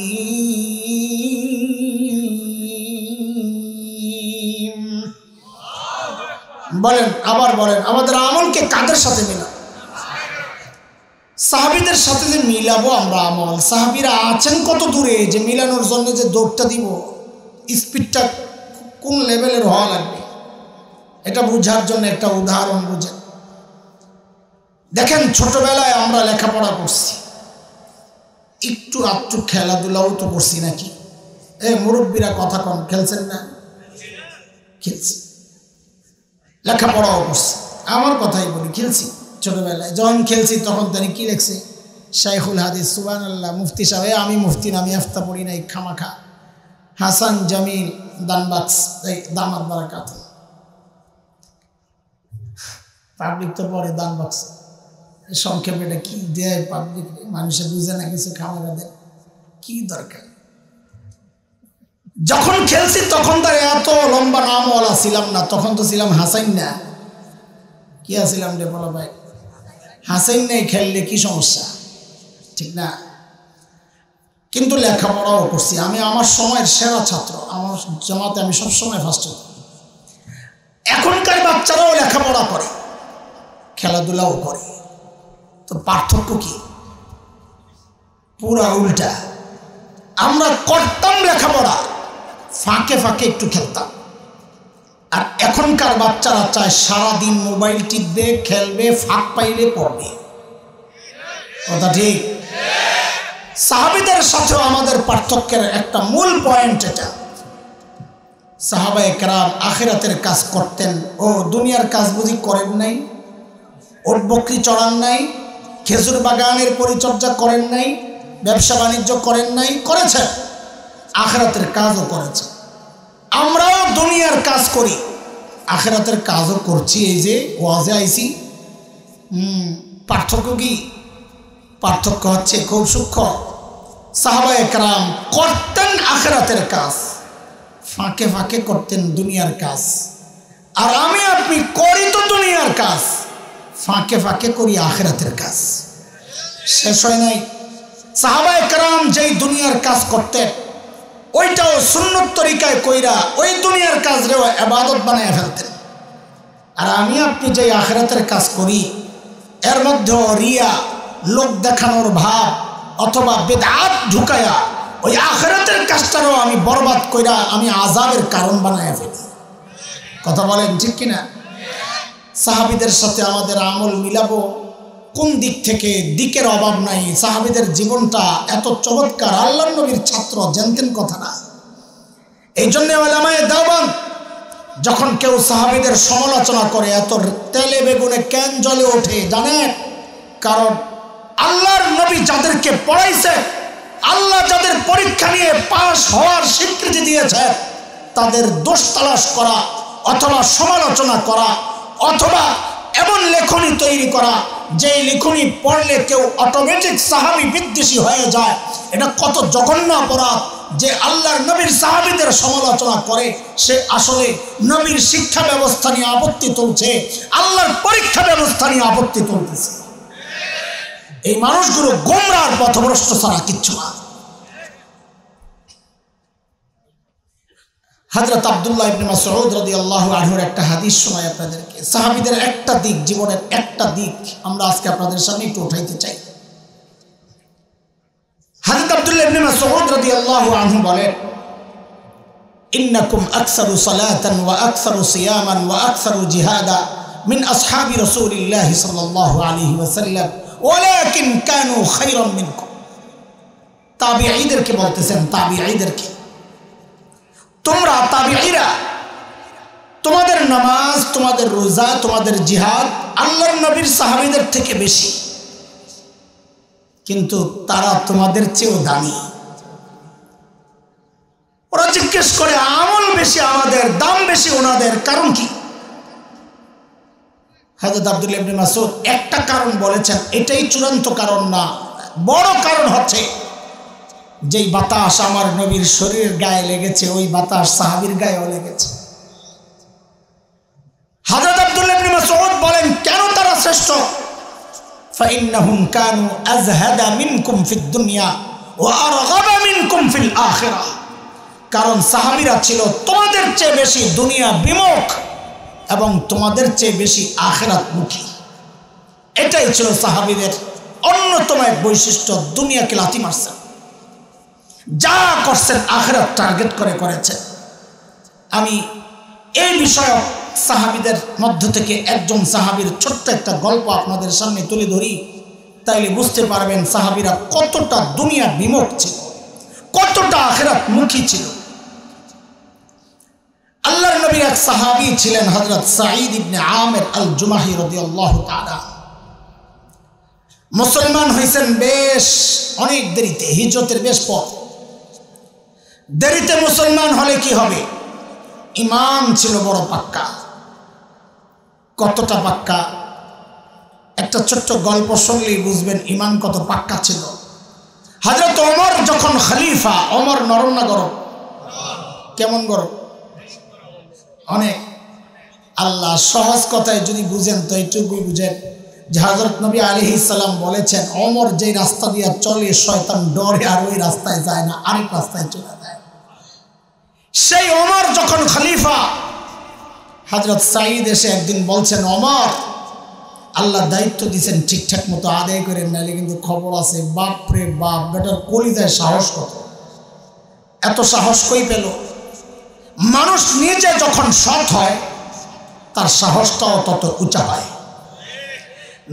বলেন আবার বলেন আমাদের আমলকে কাদের সাথে মিলাবো? সাহাবীদের সাথে যে মিলাবো আমরা আমল, সাহাবীরা আছেন কত দূরে যে মিলানোর জন্য যে দৌড়টা দিব, স্পিডটা কোন লেভেলের হওয়া লাগবে, এটা বোঝার জন্য একটা উদাহরণ বুঝেন। দেখেন ছোটবেলায় আমরা লেখাপড়া করছি, একটু আধটু খেলাধুলাও তো করছি নাকি? মুরব্বীরা কথা কম, খেলছেন না? খেলছি, লেখাপড়াও করছি, আমার কথাই বলি, খেলছি ছোটবেলায় যখন খেলছি তখন তিনি কি লিখছে, শাইখুল হাদিস সুবহানাল্লাহ, মুফতি সাহেব। আমি মুফতি না, আমি আফতা পড়ি নাই খামাখা। হাসান জামিল দানবাক্স, দামাত বারাকাত। পাবলিক তো পরে দানবাক্স, সংক্ষেপে এটা কি দেয় পাবলিক, মানুষে বুঝে না কিছু, খামাখা দেয়, কি দরকার। যখন খেলছি তখন তার এত লম্বা নামওয়ালা ছিলাম না, তখন তো ছিলাম হাসাইন না। কি আসছিলাম রে বলো ভাই? হাসাইন নাই খেললে কি সমস্যা, ঠিক না? কিন্তু লেখাপড়াও করছি আমি, আমার সময়ের সেরা ছাত্র, আমার জামাতে আমি সবসময় ফার্স্ট হতাম। এখনকার বাচ্চারাও লেখাপড়া করে, খেলাধুলাও করে, তো পার্থক্য কি? পুরা উল্টা। আমরা করতাম লেখাপড়া, ফাঁকে ফাঁকে একটু খেলতাম। আর এখনকার বাচ্চারা চায় সারাদিন মোবাইল টিপবে, খেলবে, ফাঁক পাইলে পড়বে। কথা ঠিক? সাহাবীদের সাথেও আমাদের পার্থক্যের একটা মূল পয়েন্ট এটা। সাহাবায়ে কেরাম আখিরাতের কাজ করতেন, ও দুনিয়ার কাজ বুঝি করেন নাই? ওট বকরি চড়ান নাই? খেজুর বাগানের পরিচর্যা করেন নাই? ব্যবসা বাণিজ্য করেন নাই? করেছেন। আখিরাতের কাজও করেছেন। আমরাও দুনিয়ার কাজ করি, আখিরাতের কাজও করছি। এই যে ওয়াজে আইছি, পার্থক্য কি? পার্থক্য হচ্ছে খুব সূক্ষ্ম। সাহাবায়ে কেরাম করতেন আখিরাতের কাজ, ফাঁকে ফাঁকে করতেন দুনিয়ার কাজ। আর আমি আপনি করি তো দুনিয়ার কাজ, ফাঁকে ফাঁকে করি আখিরাতের কাজ। শেষ হয় নাই? সাহাবায়ে কেরাম যেই দুনিয়ার কাজ করতেন, ওইটাও সুন্নত তরিকায় কইরা ওই দুনিয়ার কাজরেও ইবাদত বানায় ফেলতেন। আর আমি আপনি যে আখিরাতের কাজ করি, এর মধ্যে রিয়া, লোক দেখানোর ভাব অথবা বিদআত ঢুকায়া ওই আখিরাতের কাজটারও আমি বরবাদ কইরা আমি আযাবের কারণ বানায় ফেলি। কথা বলেন ঠিক কিনা? সাহাবীদের সাথে আমাদের আমল মিলাবো কোন দিক থেকে? দিকের অভাব নাই। সাহাবীদের জীবনটা এত চমৎকার, আল্লাহর নবীর ছাত্র, জানতেন কথা না। এই জন্য উলামায়ে দেওবন্দ যখন কেউ সাহাবীদের সমালোচনা করে এত তেলে বেগুনে কেন জ্বলে ওঠে জানেন? কারণ আল্লাহর নবী যাদেরকে পড়াইছে, আল্লাহ যাদের পরীক্ষা নিয়ে পাশ হওয়ার স্বীকৃতি দিয়েছে, তাদের দোষ তালাশ করা অথবা সমালোচনা করা অথবা এমন লেখনী তৈরি করা যে লেখনী পড়লে কেউ অটোমেটিক সাহাবী বিদ্বেষী হয়ে যায়, এটা কত জঘন্য অপরাধ। যে আল্লাহর নবীর সাহাবীদের সমালোচনা করে সে আসলে নবীর শিক্ষা ব্যবস্থা নিয়ে আপত্তি তুলছে, আল্লাহর পরীক্ষা ব্যবস্থা নিয়ে আপত্তি তুলতেছে। এই মানুষগুলো গোমরার পথভ্রষ্ট ছাড়া কিচ্ছু না। হযরত আব্দুল্লাহ ইবনে মাসউদ রাদিয়াল্লাহু আনহুর একটা হাদিস শোনাই আপনাদেরকে। সাহাবীদের একটা দিক, জীবনের একটা দিক আমরা আজকে আপনাদের সামনে একটু উঠাইতে চাই। হযরত আব্দুল্লাহ ইবনে মাসউদ রাদিয়াল্লাহু আনহু বলেন, ইন্নাকুম আকসারু সালাতান ওয়া আকসারু সিয়ামান ওয়া আকসারু জিহাদা মিন আসহাবি রাসূলিল্লাহি সাল্লাল্লাহু আলাইহি ওয়াসাল্লাম ওয়ালাকিন কানু খায়রান মিনকুম। তাবিঈদেরকে বলতেছেন, তাবিঈদেরকে, তোমরা তাবিঈরা তোমাদের নামাজ, তোমাদের রোজা, তোমাদের জিহাদ আল্লাহর নবীর সাহাবীদের থেকে বেশি, কিন্তু তারা তোমাদের চেয়েও দামি। ওরা জিজ্ঞেস করে আমল বেশি আমাদের, দাম বেশি ওনাদের, কারণ কি? হযরত আব্দুল্লাহ ইবনে মাসউদ একটা কারণ বলেছেন, এটাই চূড়ান্ত কারণ না, বড় কারণ হচ্ছে যেই বাতাস আমার নবীর শরীরের গায়ে লেগেছে ওই বাতাস সাহাবীর গায়েও লেগেছে। হযরত আব্দুল্লাহ ইবনে মাসউদ বলেন, কেন তারা শ্রেষ্ঠ? ফাইন্নাহুম কানু আযহাদা মিনকুম ফিদ দুনিয়া ওয়া আরগাবা মিনকুম ফিল আখিরাহ। কারণ সাহাবীরা ছিল তোমাদের চেয়ে বেশি দুনিয়া বিমুখ এবং তোমাদের চেয়ে বেশি আখিরাতমুখী। এটাই ছিল সাহাবীদের অন্যতম এক বৈশিষ্ট্য। দুনিয়াকে লাথি মারছেন, যা করছেন আখিরাত টার্গেট করে করেছেন। আমি এই বিষয়ক সাহাবীদের মধ্য থেকে একজন সাহাবীর ছোট্ট একটা গল্প আপনাদের সামনে তুলে ধরি, তাইলে বুঝতে পারবেন সাহাবীরা কতটা দুনিয়া বিমুখ ছিল, কতটা আখিরাতমুখী ছিল। আল্লাহর নবীর এক সাহাবী ছিলেন হযরত সাঈদ ইবনে আমির আল জুমাহি রাদিয়াল্লাহু তাআলা। মুসলমান হয়েছেন বেশ অনেক দেরিতে, হিজরতের বেশ পর। দেরিতে মুসলমান হলে কি হবে? ইমান ছিল বড় পাক্কা। কতটা পাক্কা? একটা ছোট্ট গল্প শুনলেই বুঝবেন ইমান কত পাক্কা ছিল। হযরত ওমর যখন খলিফা, ওমর নরম না গরম? কেমন গরম? অনেক। আল্লাহ সহজ কথায় যদি বুঝেন তো এইটুকুই বুঝেন যে হযরত নবী আলাইহিস সালাম বলেছেন, ওমর যেই রাস্তা দিয়ে চলে শয়তান ডরে আর ওই রাস্তায় যায় না, আরেক রাস্তায় চলে যায়। সেই ওমর যখন খলিফা, হযরত সাঈদ এসে একদিন বলছেন, ওমর আল্লাহ দায়িত্ব দিয়েছেন ঠিকঠাক মতো আদায় করেন, নাহলে কিন্তু খবর আছে। বাপরে বাপ, বেটার কলিজায় সাহস কত! এত সাহস কই পেল? মানুষ নিজে যখন সৎ হয় তার সাহসটাও তত উঁচা হয়।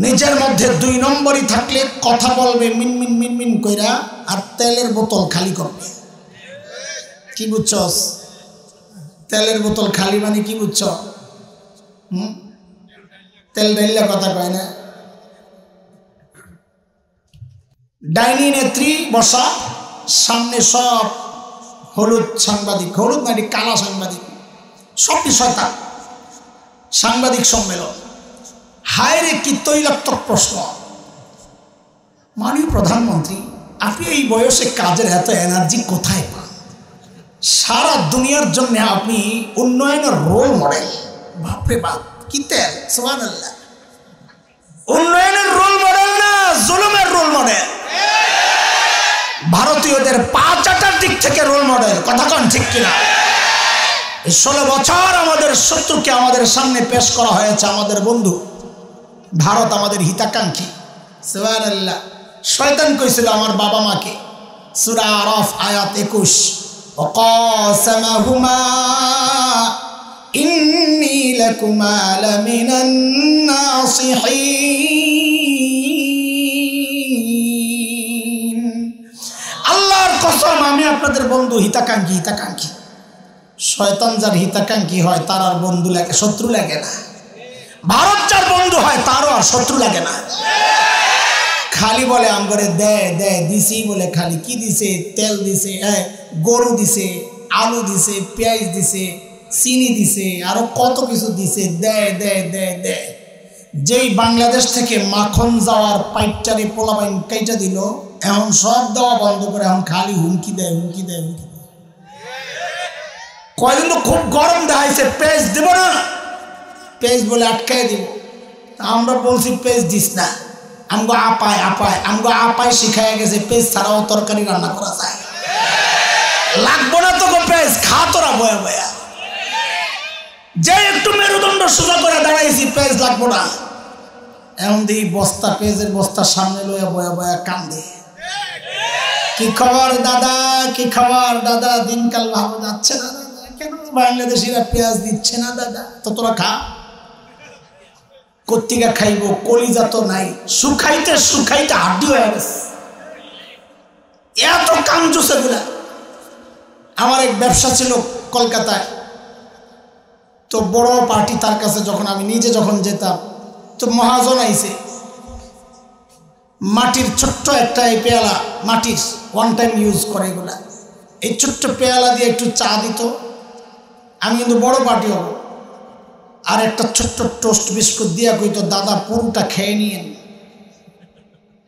নিজের মধ্যে 2 নম্বরই থাকলে কথা বলবে মিনমিন মিনমিন কইরা, আর তেলের বোতল খালি করবে। কি বুঝছস? তেলের বোতল খালি মানে কি বুঝছ? তেল ঢেললে কথা কয় না। ডাইনি নেত্রী বসা, সামনে সব হলুদ সাংবাদিক, হলুদ না কালা সাংবাদিক, সব বিষয়টা সাংবাদিক সম্মেলন। হায় রে কি তৈলাক্তক প্রশ্ন! মাননীয় প্রধানমন্ত্রী, আপনি এই বয়সে কাজের এত এনার্জি কোথায় পান? সারা দুনিয়ার জন্য আপনি উন্নয়নের রোল মডেল। বাপরে বাপ, কি তেল! সুবহানাল্লাহ। উন্নয়নের রোল মডেল না, জুলুমের রোল মডেল। ভারতীয়দের পা চাটার দিক থেকে রোল মডেল। কথা কন ঠিক কিনা? 16 বছর আমাদের শত্রুকে আমাদের সামনে পেশ করা হয়েছে। আমাদের বন্ধু ভারত আমাদের হিতাকাঙ্ক্ষী। সুবহানাল্লাহ। শয়তান কইছিল আমার বাবা মাকে, সূরা আরাফ আয়াত 21, ওয়াকাসামাহুমা ইন্নী লাকুমা লামিনান নাসিহিন। আল্লাহর কসম, আমি আপনাদের বন্ধু, হিতাকাঙ্ক্ষী। হিতাকাঙ্ক্ষী শয়তান যার হিতাকাঙ্ক্ষী হয় তার আর বন্ধু লাগে, শত্রু লাগে না। ভারত যার বন্ধু হয় তারও আর শত্রু লাগে না। খালি বলে আমগরে দেয় দেয় দিছি বলে, খালি কি দিছে? তেল দিছে, গরু দিছে, আলু দিছে, পেঁয়াজ দিছে, চিনি দিছে, আরো কত কিছু দিছে। দেয় দেয় দেয় দেয়। যেই বাংলাদেশ থেকে মাখন যাওয়ার পাইপটারে পোলাপাইন কাইটা দিল, এখন সব দেওয়া বন্ধ করে এখন খালি হুমকি দেয়, হুমকি দেয়, হুমকি দেয়। কয়দিন তো খুব গরম দেখাইছে, পেঁয়াজ দেব না, পেঁয়াজ বলে আটকাই দিব। আমরা বলছি পেঁয়াজ দিস না, আমগো আপায় আপায়, আমগো আপায় শিখাই গেছে পেঁয়াজ ছাড়াও তরকারি রান্না করা যায়। লাগবো না তো পেঁয়াজ, খা তোরা বয়া বয়া। যে একটু মেরুদণ্ড সোজা করে দাঁড়াইছি, পেঁয়াজ লাগবো না। এমন দেখি বস্তা, পেঁয়াজের বস্তা সামনে লইয়া বয়া বয়া কান্দে। কি খবর দাদা? কি খবর দাদা? দিনকাল ভালো যাচ্ছে না দাদা? কেন বাংলাদেশিরা পেঁয়াজ দিচ্ছে না দাদা? তো তোরা খা। কর্তিকা খাইব, কলিজা তো নাই, শুকাইতে শুকাইতে হাড্ডি হয়ে গেছে। এত কাঞ্জুস এগুলা। আমার এক ব্যবসা ছিল কলকাতায়, তো বড় পার্টি, তার কাছে যখন আমি নিজে যখন যেতাম, তো মহাজন আইছে, মাটির ছোট্ট একটা এই পেয়ালা, মাটির ওয়ান টাইম ইউজ করে এগুলা, এই ছোট্ট পেয়ালা দিয়ে একটু চা দিত। আমি কিন্তু বড় পার্টি হব, আর একটা ছোট্ট টোস্ট বিস্কুট দিয়া কইতো, দাদা পুরোটা খেয়ে নিয়েন,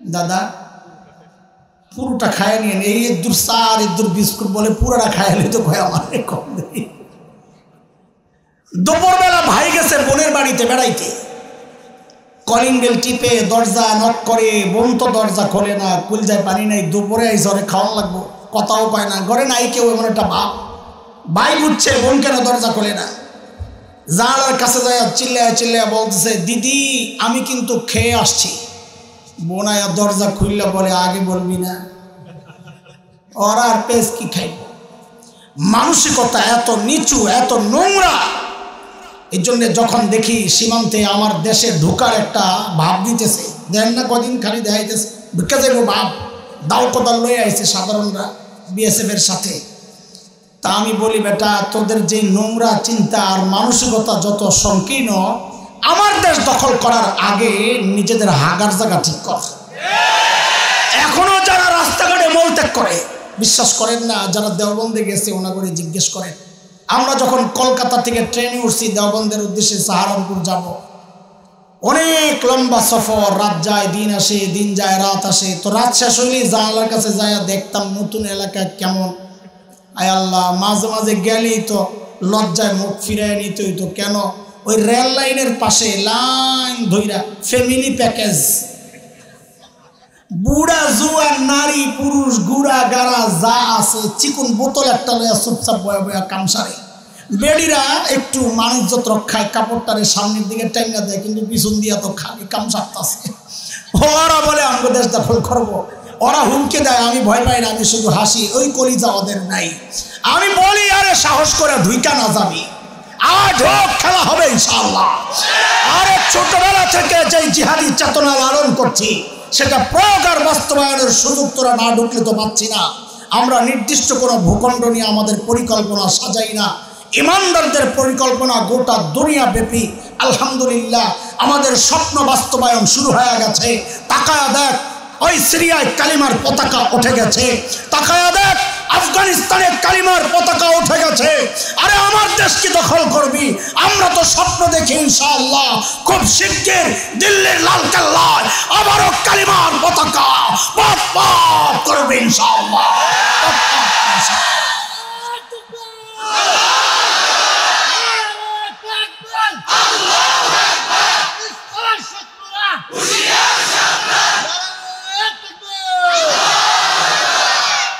দাদা পুরোটা খায় নিয়েন। এই দূর চা আর দূর বিস্কুট বলে পুরোটা খাইলে তো কয় আমার কম দেই। দুপুরবেলা ভাই গেছে বোনের বাড়িতে বেড়াইতে, কলিং বেল টিপে দরজা নক করে, বোন তো দরজা খোলে না, কুলজায় পানি নাই, দুপুরে এই ঝরে খাওয়ান লাগবো, কথাও কয় না, ঘরে নাই কেউ, এমন একটা ভাব। ভাই বুঝছে বোন কেন দরজা খোলে না, জানালার কাছে যায় চিল্লায় চিল্লায় বলতেছে, দিদি আমি কিন্তু খেয়ে আসছি। বোন আয়া দরজা খুললে বলে, আগে বলবি না? ওরা আর পেস কি খাইব? মানসিকতা এত নিচু, এত নোংরা। এই জন্য যখন দেখি সীমান্তে আমার দেশে ঢোকার একটা ভাব দিতেছে, দেখেন না কদিন খালি দেখাইতেছে ঢুকে যাবো ভাব, দাও কোদাল লয়ে আইছে সাধারণরা বিএসএফ এর সাথে। তা আমি বলি, বেটা তোদের যে নোংরা চিন্তা আর মানসিকতা যত সংকীর্ণ, আমার দেশ দখল করার আগে নিজেদের হাগার জায়গা ঠিক কর। মলত্যাগ করে। বিশ্বাস করেন না, যারা দেওবন্দে গেছে ওনাগরে জিজ্ঞেস করেন। আমরা যখন কলকাতা থেকে ট্রেনে উঠছি দেওবন্দের উদ্দেশ্যে সাহারানপুর যাব, অনেক লম্বা সফর, রাত যায় দিন আসে, দিন যায় রাত আসে। তো রাত শেষ হইলেই জানালার কাছে যায় দেখতাম নতুন এলাকা কেমন। আয় আল্লাহ, মাঝে মাঝে গেলেই তো লজ্জায় মুখ ফিরায় নিতে হইতো। কেন? ওই রেল লাইনের পাশে লাইন ধইরা ফ্যামিলি প্যাকেজ, বুড়া জুয়ান নারী পুরুষ গুড়া গাড়া যা আছে চিকুন বোতল একটা লইয়া চুপচাপ বয়া বয়া কামসারে। বেডিরা একটু মানুষজত রক্ষায় কাপড়টারে সামনের দিকে টাইনা দেয়, কিন্তু পিছন দিয়া তো খালি কামসারতাছে। ওরা বলে আমাকে দেশ দখল করবো, ওরা হুমকে দেয়, আমি ভয় পাই না, আমি শুধু হাসি। ওই কলিজা ওদের নাই। আমি বলি আরে সাহস করে ধুইকা না যাবি, আজ হোক খেলা হবে ইনশাআল্লাহ। আরে ছোটবেলা থেকে যে জিহাদি চেতনা লালন করছি সেটা প্রয়োগ আর বাস্তবায়নের সুযোগ তোরা না ঢুকলে তো পাচ্ছি না। আমরা নির্দিষ্ট কোনো ভূখণ্ড নিয়ে আমাদের পরিকল্পনা সাজাই না। ইমানদারদের পরিকল্পনা গোটা দুনিয়া ব্যাপী। আলহামদুলিল্লাহ আমাদের স্বপ্ন বাস্তবায়ন শুরু হয়ে গেছে। তাকায়া দেখ, ওই সিরিয়ায় কালিমার পতাকা উঠে গেছে। তাকায়া দেখ, আফগানিস্তানের কালিমার পতাকা উঠে গেছে। আরে আমার দেশকে দখল করবি, আমরা তো স্বপ্ন দেখি ইনশাআল্লাহ খুব শিগগির দিল্লির লালকেল্লায় আবারও কালিমার পতাকা পপ পপ করবে ইনশাআল্লাহ।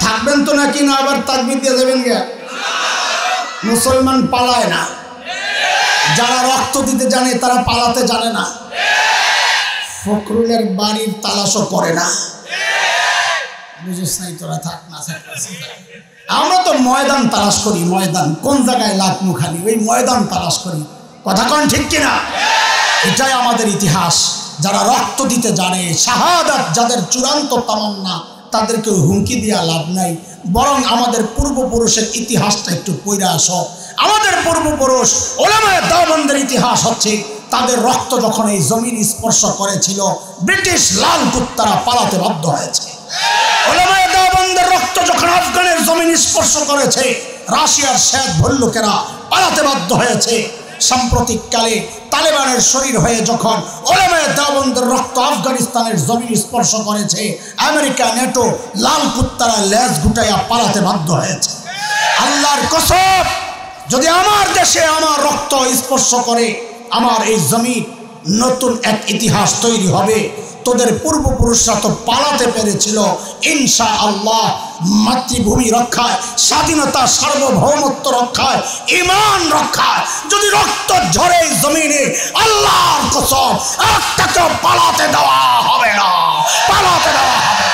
থাকবেন তো নাকি না আবার তাকবীর দিয়ে যাবেন গে? মুসলমান পালায় না, যারা রক্ত দিতে জানে তারা পালাতে জানে না। ফখরুলের বাড়ির তালাশও করে না। বুঝিস নাই তোরা, থাক না। আমরা তো ময়দান তালাশ করি, ময়দান কোন জায়গায় লাখমু খালি, ওই ময়দান তালাশ করি। কথা কোন ঠিক কিনা? এটাই আমাদের ইতিহাস। যারা রক্ত দিতে জানে, শাহাদাত যাদের চূড়ান্ত তামান্না, তাদেরকে হুমকি দিয়া লাভ নাই। বরং আমাদের পূর্বপুরুষের ইতিহাসটা একটু পড়ে আসো। আমাদের পূর্বপুরুষ ওলামায়ে দেওবন্দের ইতিহাস হচ্ছে তাদের রক্ত যখন এই জমিন স্পর্শ করেছিল ব্রিটিশ লাল কুত্তারা পালাতে বাধ্য হয়েছে। ওলামায়ে দেওবন্দের রক্ত যখন আফগানের জমিন স্পর্শ করেছে রাশিয়ার শ্বেত ভল্লুকেরা পালাতে বাধ্য হয়েছে। সাম্প্রতিককালে তালেবানের শরীর হয়ে যখন ওলামায়ে দেওবন্দের রক্ত আফগানিস্তানের জমিন স্পর্শ করেছে আমেরিকা নেটো লাল কুত্তারা লেজ গুটাইয়া পালাতে বাধ্য হয়েছে। আল্লাহর কসম, যদি আমার দেশে আমার রক্ত স্পর্শ করে আমার এই জমিন, নতুন এক ইতিহাস তৈরি হবে। তোদের পূর্বপুরুষরা তো পালাতে পেরেছিল ইনশাআল্লাহ। মাতৃভূমি রক্ষায়, স্বাধীনতা সার্বভৌমত্ব রক্ষায়, ঈমান রক্ষায় যদি রক্ত ঝরে জমিনে, আল্লাহর কসম একটাকে পালাতে দেওয়া হবে না, পালাতে দেওয়া হবে।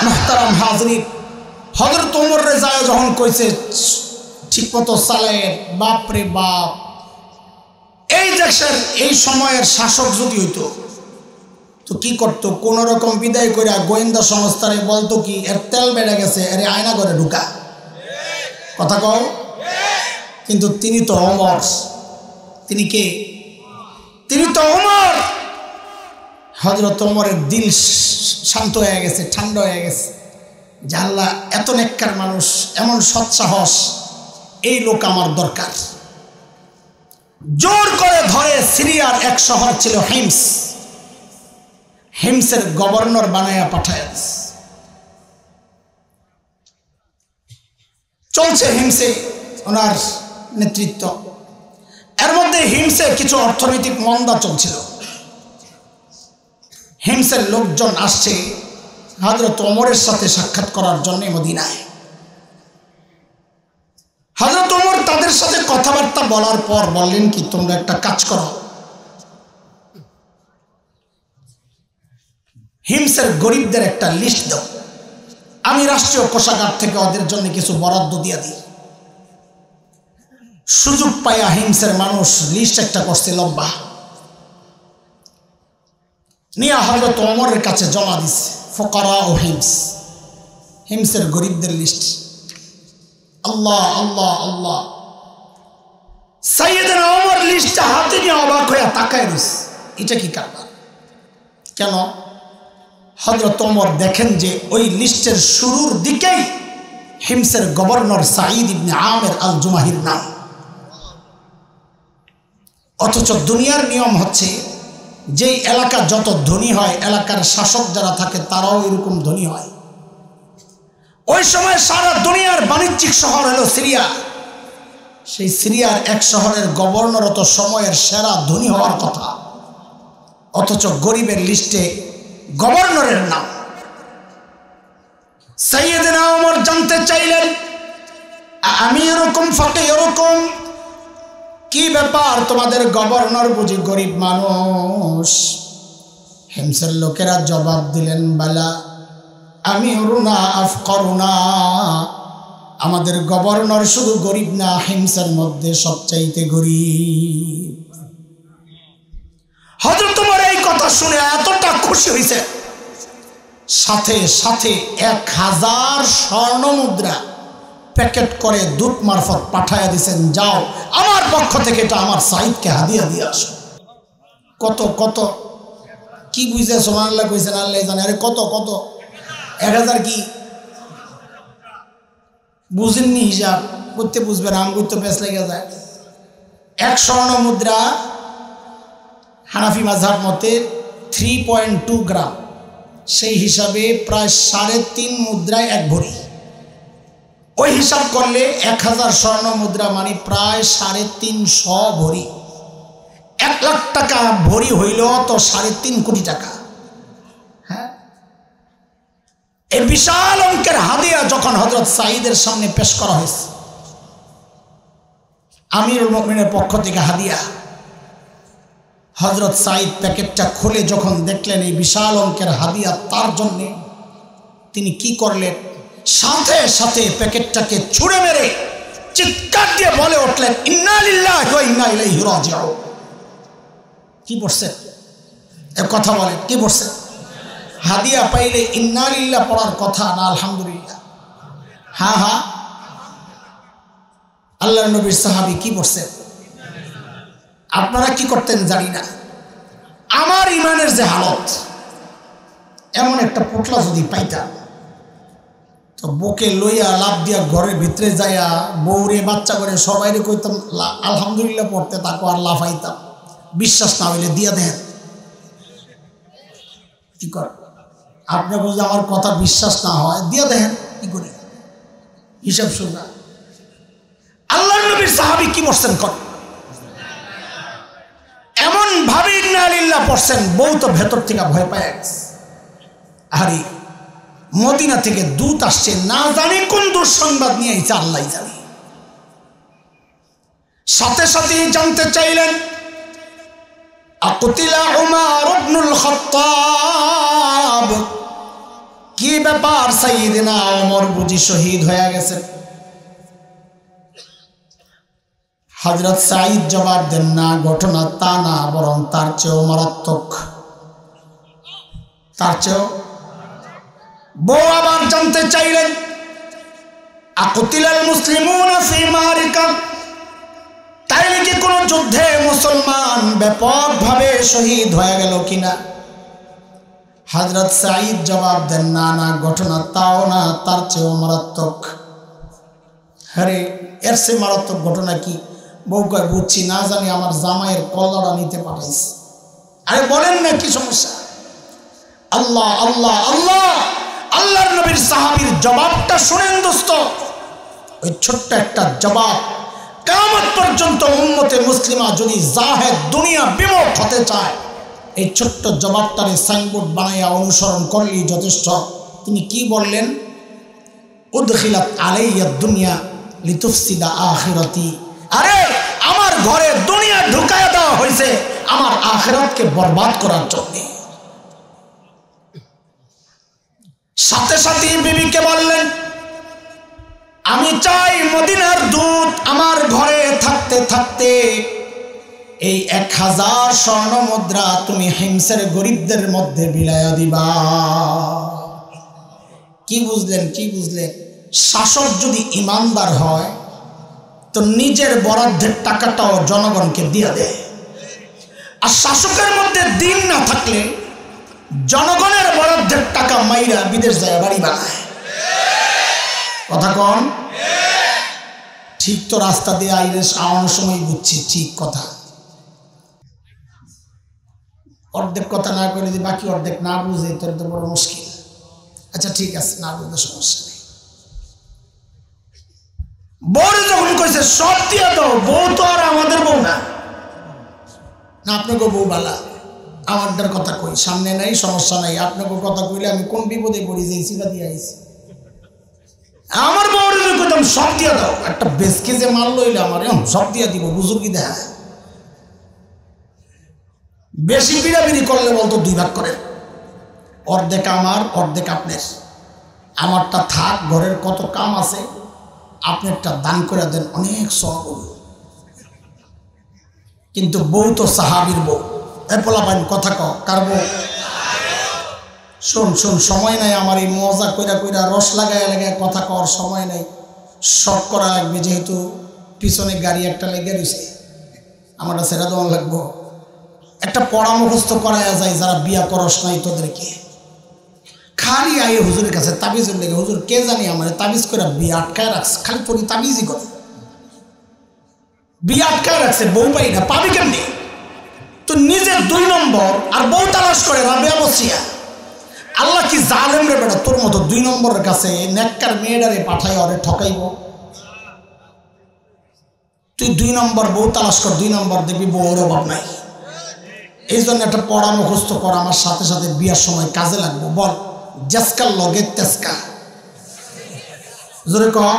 মুহতারাম হাজরিন, হযরত ওমর রেজায় যখন কইছে ঠিক মতো চালের, বাপরে বাপ, এই দেশের এই সময়ের শাসক যদি হইতো তো কি করতো? কোন রকম বিদায় করে গোয়েন্দা সংস্থারে বলতো কি এর তেল বেড়ে গেছে, এর আয়না করে ঢুকা। কথা কও। কিন্তু তিনি তো ওমর। তিনি কে? তিনি তো ওমর। হযরত ওমরের দিল শান্ত হয়ে গেছে, ঠান্ডা হয়ে গেছে। যে আল্লাহ, এত নেককার মানুষ, এমন সৎসাহস, এই লোক আমার দরকার। জোর করে ধরে সিরিয়ার এক শহর ছিল হিমস, হিমসের গভর্নর বানায়া পাঠায়। চলছে হিমসে ওনার নেতৃত্ব। এর মধ্যে হিমসে কিছু অর্থনৈতিক মন্দা চলছিল। হিমসের লোকজন আসছে হযরত ওমরের সাথে সাক্ষাৎ করার জন্য মদিনায়। হযরত ওমর তাদের সাথে কথাবার্তা বলার পর বললেন কি, তোমরা একটা কাজ করো, হিমসের গরিবদের একটা লিস্ট দাও, আমি রাষ্ট্রীয় কোষাগার থেকে ওদের জন্য কিছু বরাদ্দ দিয়ে দিই। সুযোগ পাইয়া হিমসের মানুষ লিস্ট একটা করছে লম্বা, নিয়ে হযরত ওমরের কাছে জমা দিছে। ফুকারা ও হিমস, হিমসের গরিবদের লিস্ট। আল্লাহ আল্লাহ আল্লাহ, লিস্টটা হাতে নিয়ে অবাক হয়ে তাকায় রয়েছে, এটা কি কারবার? কেন? হযরত ওমর দেখেন যে ওই লিস্টের শুরুর দিকেই হিমসের গভর্নর সাঈদ ইবনে আমের আল জুমাহির নাম। অথচ দুনিয়ার নিয়ম হচ্ছে যেই এলাকা যত ধনী হয়, এলাকার শাসক যারা থাকে তারাও এরকম ধনী হয়। ওই সময় সারা দুনিয়ার বাণিজ্যিক শহর হলো সিরিয়া। সেই সিরিয়ার এক শহরের গভর্নর তো সময়ের সেরা ধনী হওয়ার কথা, অথচ গরিবের লিস্টে গভর্নরের নাম। সাইয়েদনা ওমর জানতে চাইলেন, আমি এরকম ফাঁকে এরকম কি ব্যাপার, তোমাদের গভর্নর বুঝি গরিব মানুষ? হিমসের লোকেরা জবাব দিলেন, বালা আমি অরুণা আফকরুনা, আমাদের গভর্নর শুধু গরিব না, হিমসের মধ্যে সবচাইতে গরিব। হযরত ওমর এই কথা শুনে এতটা খুশি হয়েছে, সাথে সাথে 1000 স্বর্ণ মুদ্রা প্যাকেট করে দূত মারফত পাঠাইয়া দিয়েছেন, যাও আমার পক্ষ থেকে এটা আমার সাঈদকে হাদিয়া দিয়ে আসো। কত কত কি বুঝে সুবহানাল্লাহ কইছেন, আল্লাহ জানে। আরে কত কত 1000 কি বুঝেননি? হিসাব করতে বুঝবেন, আম করতে বেশ লেগে যায়। 1 স্বর্ণ মুদ্রা হানাফি মাযহাব মতে 3.2 গ্রাম, সেই হিসাবে প্রায় 3.5 মুদ্রায় 1 ভরি। ওই হিসাব করলে 1000 স্বর্ণ মুদ্রা মানে প্রায় 350 ভরি। 1 লাখ টাকা ভরি হইল তো 3.5 কোটি টাকা। হ্যাঁ, এই বিশাল অঙ্কের হাদিয়া যখন হযরত সাঈদের সামনে পেশ করা হয়েছে, আমিরুল মুমিনের পক্ষ থেকে হাদিয়া, হযরত সাঈদ প্যাকেটটা খুলে যখন দেখলেন এই বিশাল অঙ্কের হাদিয়া তার জন্যে, তিনি কি করলেন, সাথে সাথে প্যাকেটটাকে ছুঁড়ে মেরে চিৎকার দিয়ে বলে উঠলেন, ইন্না লিল্লাহি ওয়া ইন্না ইলাইহি রাজিউন। কি পড়ছেন? এর কথা বলেন, কি পড়ছেন? হাদিয়া পাইলে ইন্না লিল্লাহ পড়ার কথা না আলহামদুলিল্লাহ? হ্যাঁ হ্যাঁ, আল্লাহর নবীর সাহাবী কি পড়ছেন? আপনারা কি করতেন জানি না। আমার ইমানের যে হালত, এমন একটা পোটলা যদি পাইতাম তো বুকে লইয়া লাভ দিয়া ঘরের ভিতরে যাইয়া বউরে বাচ্চা করে সবাইরে কইতাম আলহামদুলিল্লাহ পড়তে, তাকে আর লাফাইতাম। বিশ্বাস না হইলে দিয়া দেন। কি কর আপনার যদি আমার কথা বিশ্বাস না হয় দিয়া দেখেন কি করে, হিসাব শুননা। আল্লাহর নবীর সাহাবী কি পড়ছেন কর, এমন ভাবে ইন্না লিল্লাহ পড়ছেন, বউ তো ভেতর থেকে ভয় পায় গেছে। আরে মদিনা থেকে দূত আসছে, না জানি কোন দুঃসংবাদ নিয়ে আইছে, আল্লাহ জানে। সাথে সাথে জানতে চাইলেন, আকুতিলা উমর ইবনুল খাত্তাব, কি ব্যাপার সাইয়েদনা ওমর বুঝি শহীদ হয়ে গেছে? হযরত সাঈদ জবাব দেন, না, ঘটনা তা না, বরং তার চেয়েও মারাত্মক, তার চেয়েও। বউ আবার জানতে চাইলেন, আকুতিলাল মুসলিমুনা ফি মারিকা, তাইলে কি কোন যুদ্ধে মুসলমান ব্যাপকভাবে শহীদ হয়ে গেল কিনা? হযরত সাঈদ জবাব দেন, না না, ঘটনা তাও না, তার চেয়েও মারাত্মক। আরে এর চেয়ে মারাত্মক ঘটনা কি? বউ কয়, বুঝছি, না জানি আমার জামাইয়ের কল্লাটা নিতে পাঠাইছে। আরে বলেন না, কি সমস্যা? আল্লাহ আল্লাহ আল্লাহ, আল্লাহর নবীর সাহাবীর জবাবটা শুনেন দোস্ত। ওই ছোট্ট একটা জবাব কিয়ামত পর্যন্ত উম্মতে মুসলিমা যদি জাহেদ দুনিয়া বিমুখ হতে চায়, এই ছোট্ট জবাবটারে সাইনবোর্ড বানাইয়া অনুসরণ করলেই যথেষ্ট। তিনি কি বললেন? উদখিলাত আলাইয়া দুনিয়া লিতুফসিদা আখিরাতি, আরে আমার ঘরে দুনিয়া ঢুকায়া দেওয়া হয়েছে আমার আখিরাতকে বরবাদ করার জন্য। সাথে সাথে বিবিকে বললেন, আমি চাই মদিনার দূত আমার ঘরে থাকতে থাকতে এই 1000 স্বর্ণ মুদ্রা তুমি হিমসের গরিবদের মধ্যে বিলায়া দিবা। কি বুঝলেন? কি বুঝলেন? শাসক যদি ইমানদার হয় তো নিজের বরাদ্দের টাকাটাও জনগণকে দিয়ে দেয়। আর শাসকের মধ্যে দিন না থাকলে জনগণের বরাদ্দের টাকা মাইরা বিদেশ যায় বাড়ি বানায়। কথা কন ঠিক তো? রাস্তা দিয়ে আইলে আওয়ানোর সময় বুঝছি ঠিক কথা। অর্ধেক কথা না করে যদি বাকি অর্ধেক না বুঝে তোর তো বড় মুশকিল। আচ্ছা ঠিক আছে, না বুঝতে সমস্যা নেই। বউ যখন কইছে সব দিয়ে দাও, বউ তো আর আমাদের বউ না। না আপনাকে বউ বালা, আমাদের কথা কই, সামনে নাই সমস্যা নাই। আপনাকে কথা কইলে আমি কোন বিপদে পড়ি যে সিধা দিয়ে আইছি। আমার বউর কইতাম সব দিয়ে দাও, একটা বেসকে যে মাল লইলে আমার সব দিয়ে দিব, বুজুর্গি দেখা। বেশি বিড়াবিড়ি করলে বলতো দুই ভাগ করেন, অর্ধেক আমার অর্ধেক আপনার। আমারটা থাক, ঘরের কত কাম আছে, আপনারটা দান করে দেন, অনেক সওয়াব হবে। কিন্তু বউ তো সাহাবীর বউ। এ পোলাপাইন কথা কও, কার বউ? শোন শোন, সময় নাই আমার এই মজা কইরা কইরা রস লাগায় লাগায় কথা কর সময় নাই। শর্ট করা লাগবে, যেহেতু পিছনে গাড়ি একটা লেগে রয়েছে, আমারটা ছেড়ে দেওয়া লাগবো। একটা পরামর্শ করা যায়, যারা বিয়া করস নাই তোদেরকে, খালি আয়ে হুজুরের কাছে তাবিজের লেগে, হুজুর কে জানি আমার তাবিজ করে বিয়ে আটকায় রাখছে, খালি তোর তাবিজই করে বিয়ে আটকায় রাখছে। বউ পাই না, পাবি কেমনি? তো নিজের 2 নম্বর আর বউ তালাশ করে রাবেয়া বসিয়া। আল্লাহ কি জালেম রে বেটা, তোর মতো 2 নম্বরের কাছে নেককার মেয়েটারে পাঠাই ওরে ঠকাইব। তুই 2 নম্বর বউ তালাশ কর, 2 নম্বর দেখবি বউর অভাব নাই। এই জন্য একটা পড়া মুখস্থ কর, আমার সাথে সাথে বিয়ার সময় কাজে লাগবো। বল, জেসকার লগে তেসকা, জোরে কহ।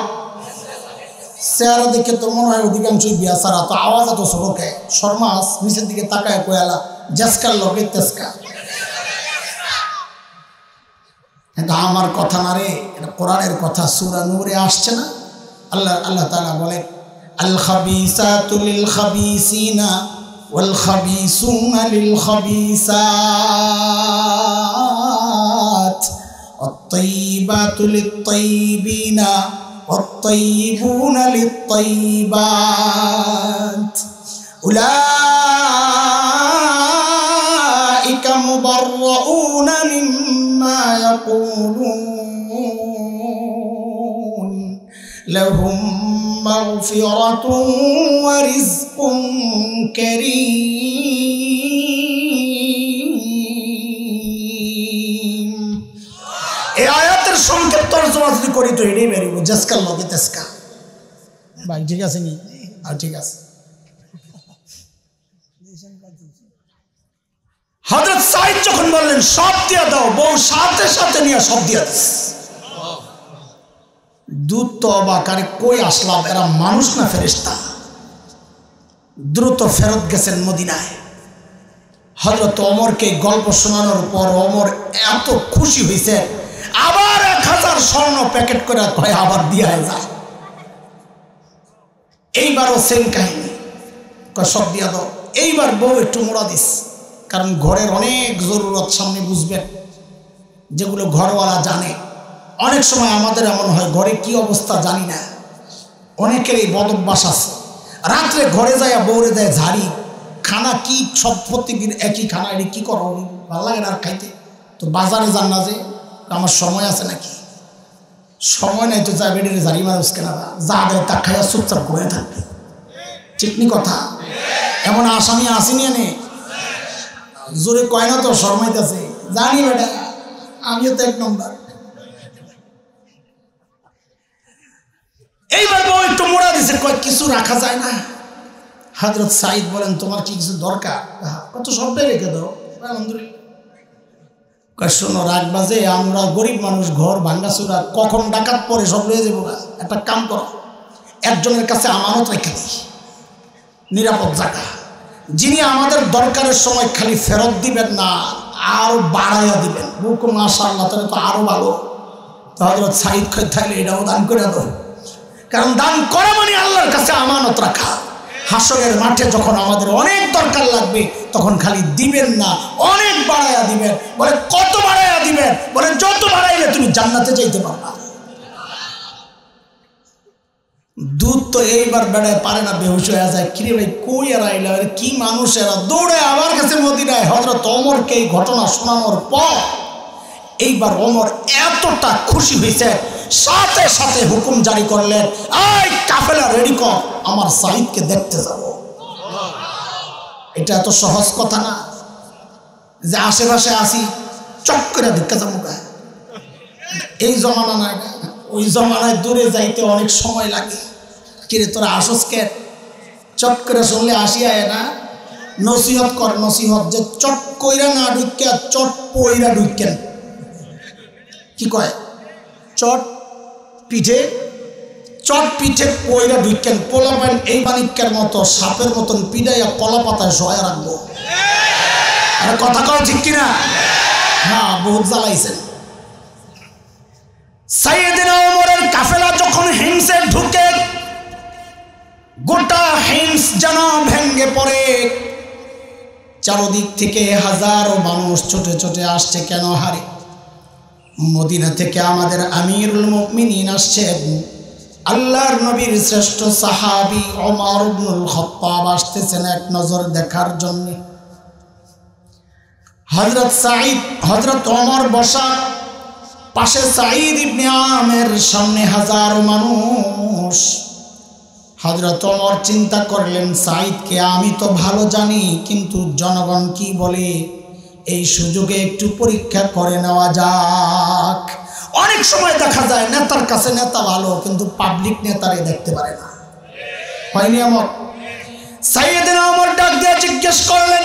চেহারা দেখে তো মনে হয় অধিকাংশই বিয়া ছাড়া, তো আওয়াজ এত সবকে শর্মাস নিচের দিকে তাকায় কয়ালা জেসকার লগে তেসকা। কিন্তু আমার কথা না রে, এটা কোরআনের কথা, সূরা নূরে আসছে না? আল্লাহ তাআলা বলে, আল খাবিসাতু লিল খাবিসিনা ওয়াল খাবিসুনা লিল খাবিসাত ওয়াত-তাইয়িবাতু লিত-তাইয়িবিনা ওয়াত-তাইয়িবুনা লিত-তাইয়িবাত উলাইকা মুবাররাউনা মিম্মা ইয়াকুলুন লাহুম মাগফিরাতুন ওয়া রিজকুন কারীম। এই আয়াতের সংক্ষেপ তরজমা যদি করি তো এটাই বেরিব, জেসকার লগে তেসকা। ভাই ঠিক আছে নি? আর ঠিক আছে। হযরত সাঈদ যখন বললেন সব দিয়ে দাও, বউ সাথে সাথে নিয়ে সব দিয়ে দিস। দুধ তো অবাক, আরে কই আসলাম, এরা মানুষ না ফেরেশতা। দ্রুত ফেরত গেছেন মদিনায়। হযরত ওমরকে গল্প শোনানোর পর ওমর এত খুশি হয়েছে, আবার 1000 স্বর্ণ প্যাকেট করে কয় আবার দিয়া যায়। এইবারও সেম কাহিনী, কয় সব দিয়া দাও। এইবার বউ একটু মোড়া দিস, কারণ ঘরের অনেক জরুরত সামনে বুঝবেন, যেগুলো ঘরওয়ালা জানে। অনেক সময় আমাদের এমন হয়, ঘরে কি অবস্থা জানি না, অনেকের এই বদ অভ্যাস আছে। রাত্রে ঘরে যায় বউরে দেয় ঝাড়ি, খানা কি সব প্রত্যেকদিন একই খানা, এটি কী করো, ভালো লাগে না আর খাইতে। তো বাজারে যান না, যে আমার সময় আছে নাকি? সময় নাই তো যা বেডের ঝাড়ি মারুস কেনা, যা দেয় তা খাইয়া চুপচাপ ঘুরে থাকবে। ঠিক নি কথা? এমন আসামি আসিনি এনে জোরে কয় না তো, শর্মাইতেছে। জানি বেটা, আমিও তো 1 নম্বর। এইবার বউ একটু মোড়া দিছে, কয় কিছু রাখা যায় না? হযরত সাঈদ বলেন, তোমার কি কিছু দরকার? কত সবটাই রেখে দাও। আলহামদুলিল্লাহ। কয় শোনো, রাখবা যে, আমরা গরিব মানুষ, ঘর ভাঙ্গাচুরা, কখন ডাকাত পরে সব লয়ে যাবো। একটা কাম করো, একজনের কাছে আমানত রেখে দিই, নিরাপদ জায়গা, যিনি আমাদের দরকারের সময় খালি ফেরত দিবেন না, আরো বাড়াইয়া দিবেন। বুক মাশাআল্লাহ, তাহলে তো আরো ভালো। তো হযরত সাঈদ কয় তাহলে এটাও দান করে দাও, কারণ দান করা মানে আল্লাহর কাছে আমানত রাখা। হাসরের মাঠে যখন আমাদের অনেক দরকার লাগবে, তখন খালি দিবেন না, অনেক বাড়াইয়া দিবেন। বলে কত বাড়াইয়া দিবেন? বলে যত বাড়াইলে তুমি জান্নাতে যাইতে পারবা। দুধ তো এইবার বেড়ায় পারে না, বেহুশ হয়ে যায়। কিরে ভাই কই আর আইলা, কি মানুষ এরা! দৌড়ে আমার কাছে মদিনায় হযরত ওমরকে এই ঘটনা শোনানোর পর এইবার ওমর এতটা খুশি হয়েছে, সাথে সাথে হুকুম জারি করলেন, এই কাফেলা রেডি কর, আমার সাঈদকে দেখতে যাব। এটা এত সহজ কথা না যে আশেপাশে আসি চক করে ঢুকে যাবো। এই জমানা না, ওই জমানায় দূরে যাইতে অনেক সময় লাগে। কিরে তোরা আসস কে? চট করে শুনলে আসিয়া না, নসিহত কর, নসিহত যে চট কইরা না ঢুকে চট পইরা ঢুকেন। কি কয়? চট পিঠে, চট পিঠে পইরা ঢুকেন। পোলাবেন এই বাণিজ্যের মতো সাপের মতন পিড়াইয়া কলা পাতায় শোয়া রাখবো। আর কথা কও ঠিক কিনা? হ্যাঁ, বহুত জ্বালাইছেন। সাইয়েদনা ওমরের কাফেলা যখন হিমসে ঢুকে, গোটা হিমস যেন ভেঙ্গে পড়ে। চারদিক থেকে হাজারো মানুষ ছুটে ছুটে আসছে। কেন হারে? মদিনা থেকে আমাদের আমিরুল মুমিনিন আসছেন, আল্লাহর নবীর শ্রেষ্ঠ সাহাবী ওমর ইবনুল খাত্তাব আসতেছেন এক নজর দেখার জন্য। হযরত ওমর বসা, পাশে সাঈদ ইবনে আমের, সামনে হাজারো মানুষ। হযরত ওমর চিন্তা করলেন, সাঈদকে আমি তো ভালো জানি, কিন্তু জনগণ কি বলে, এই সুযোগে একটু পরীক্ষা করে নেওয়া যাক। অনেক সময় দেখা যায় নেতার কাছে নেতা ভালো, কিন্তু পাবলিক নেতারে দেখতে পারে না। হয়নি আমার? সাইয়েদনা ওমর ডাক দিয়ে জিজ্ঞেস করলেন,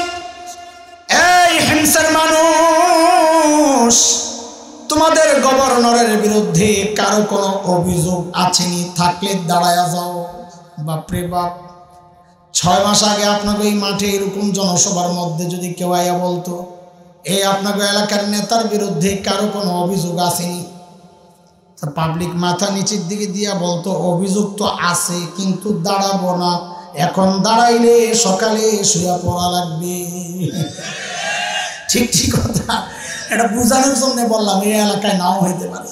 এই হিমসের মানুষ, তোমাদের গভর্নরের বিরুদ্ধে কারো কোনো অভিযোগ আছেনি? থাকলে দাঁড়ায়া যাও। বাপরে বাপ, 6 মাস আগে আপনাকে এই মাঠে এরকম জনসভার মধ্যে যদি কেউ আয়া বলতো, এই আপনাকে এলাকার নেতার বিরুদ্ধে কারো কোনো অভিযোগ আসেনি, তা পাবলিক মাথা নিচের দিকে দিয়া বলতো, অভিযোগ তো আছে, কিন্তু দাঁড়াবো না, এখন দাঁড়াইলে সকালে শুয়ে পড়া লাগবে। ঠিক ঠিক কথা, এটা বোঝানোর জন্য বললাম। এই এলাকায় নাও হইতে পারে,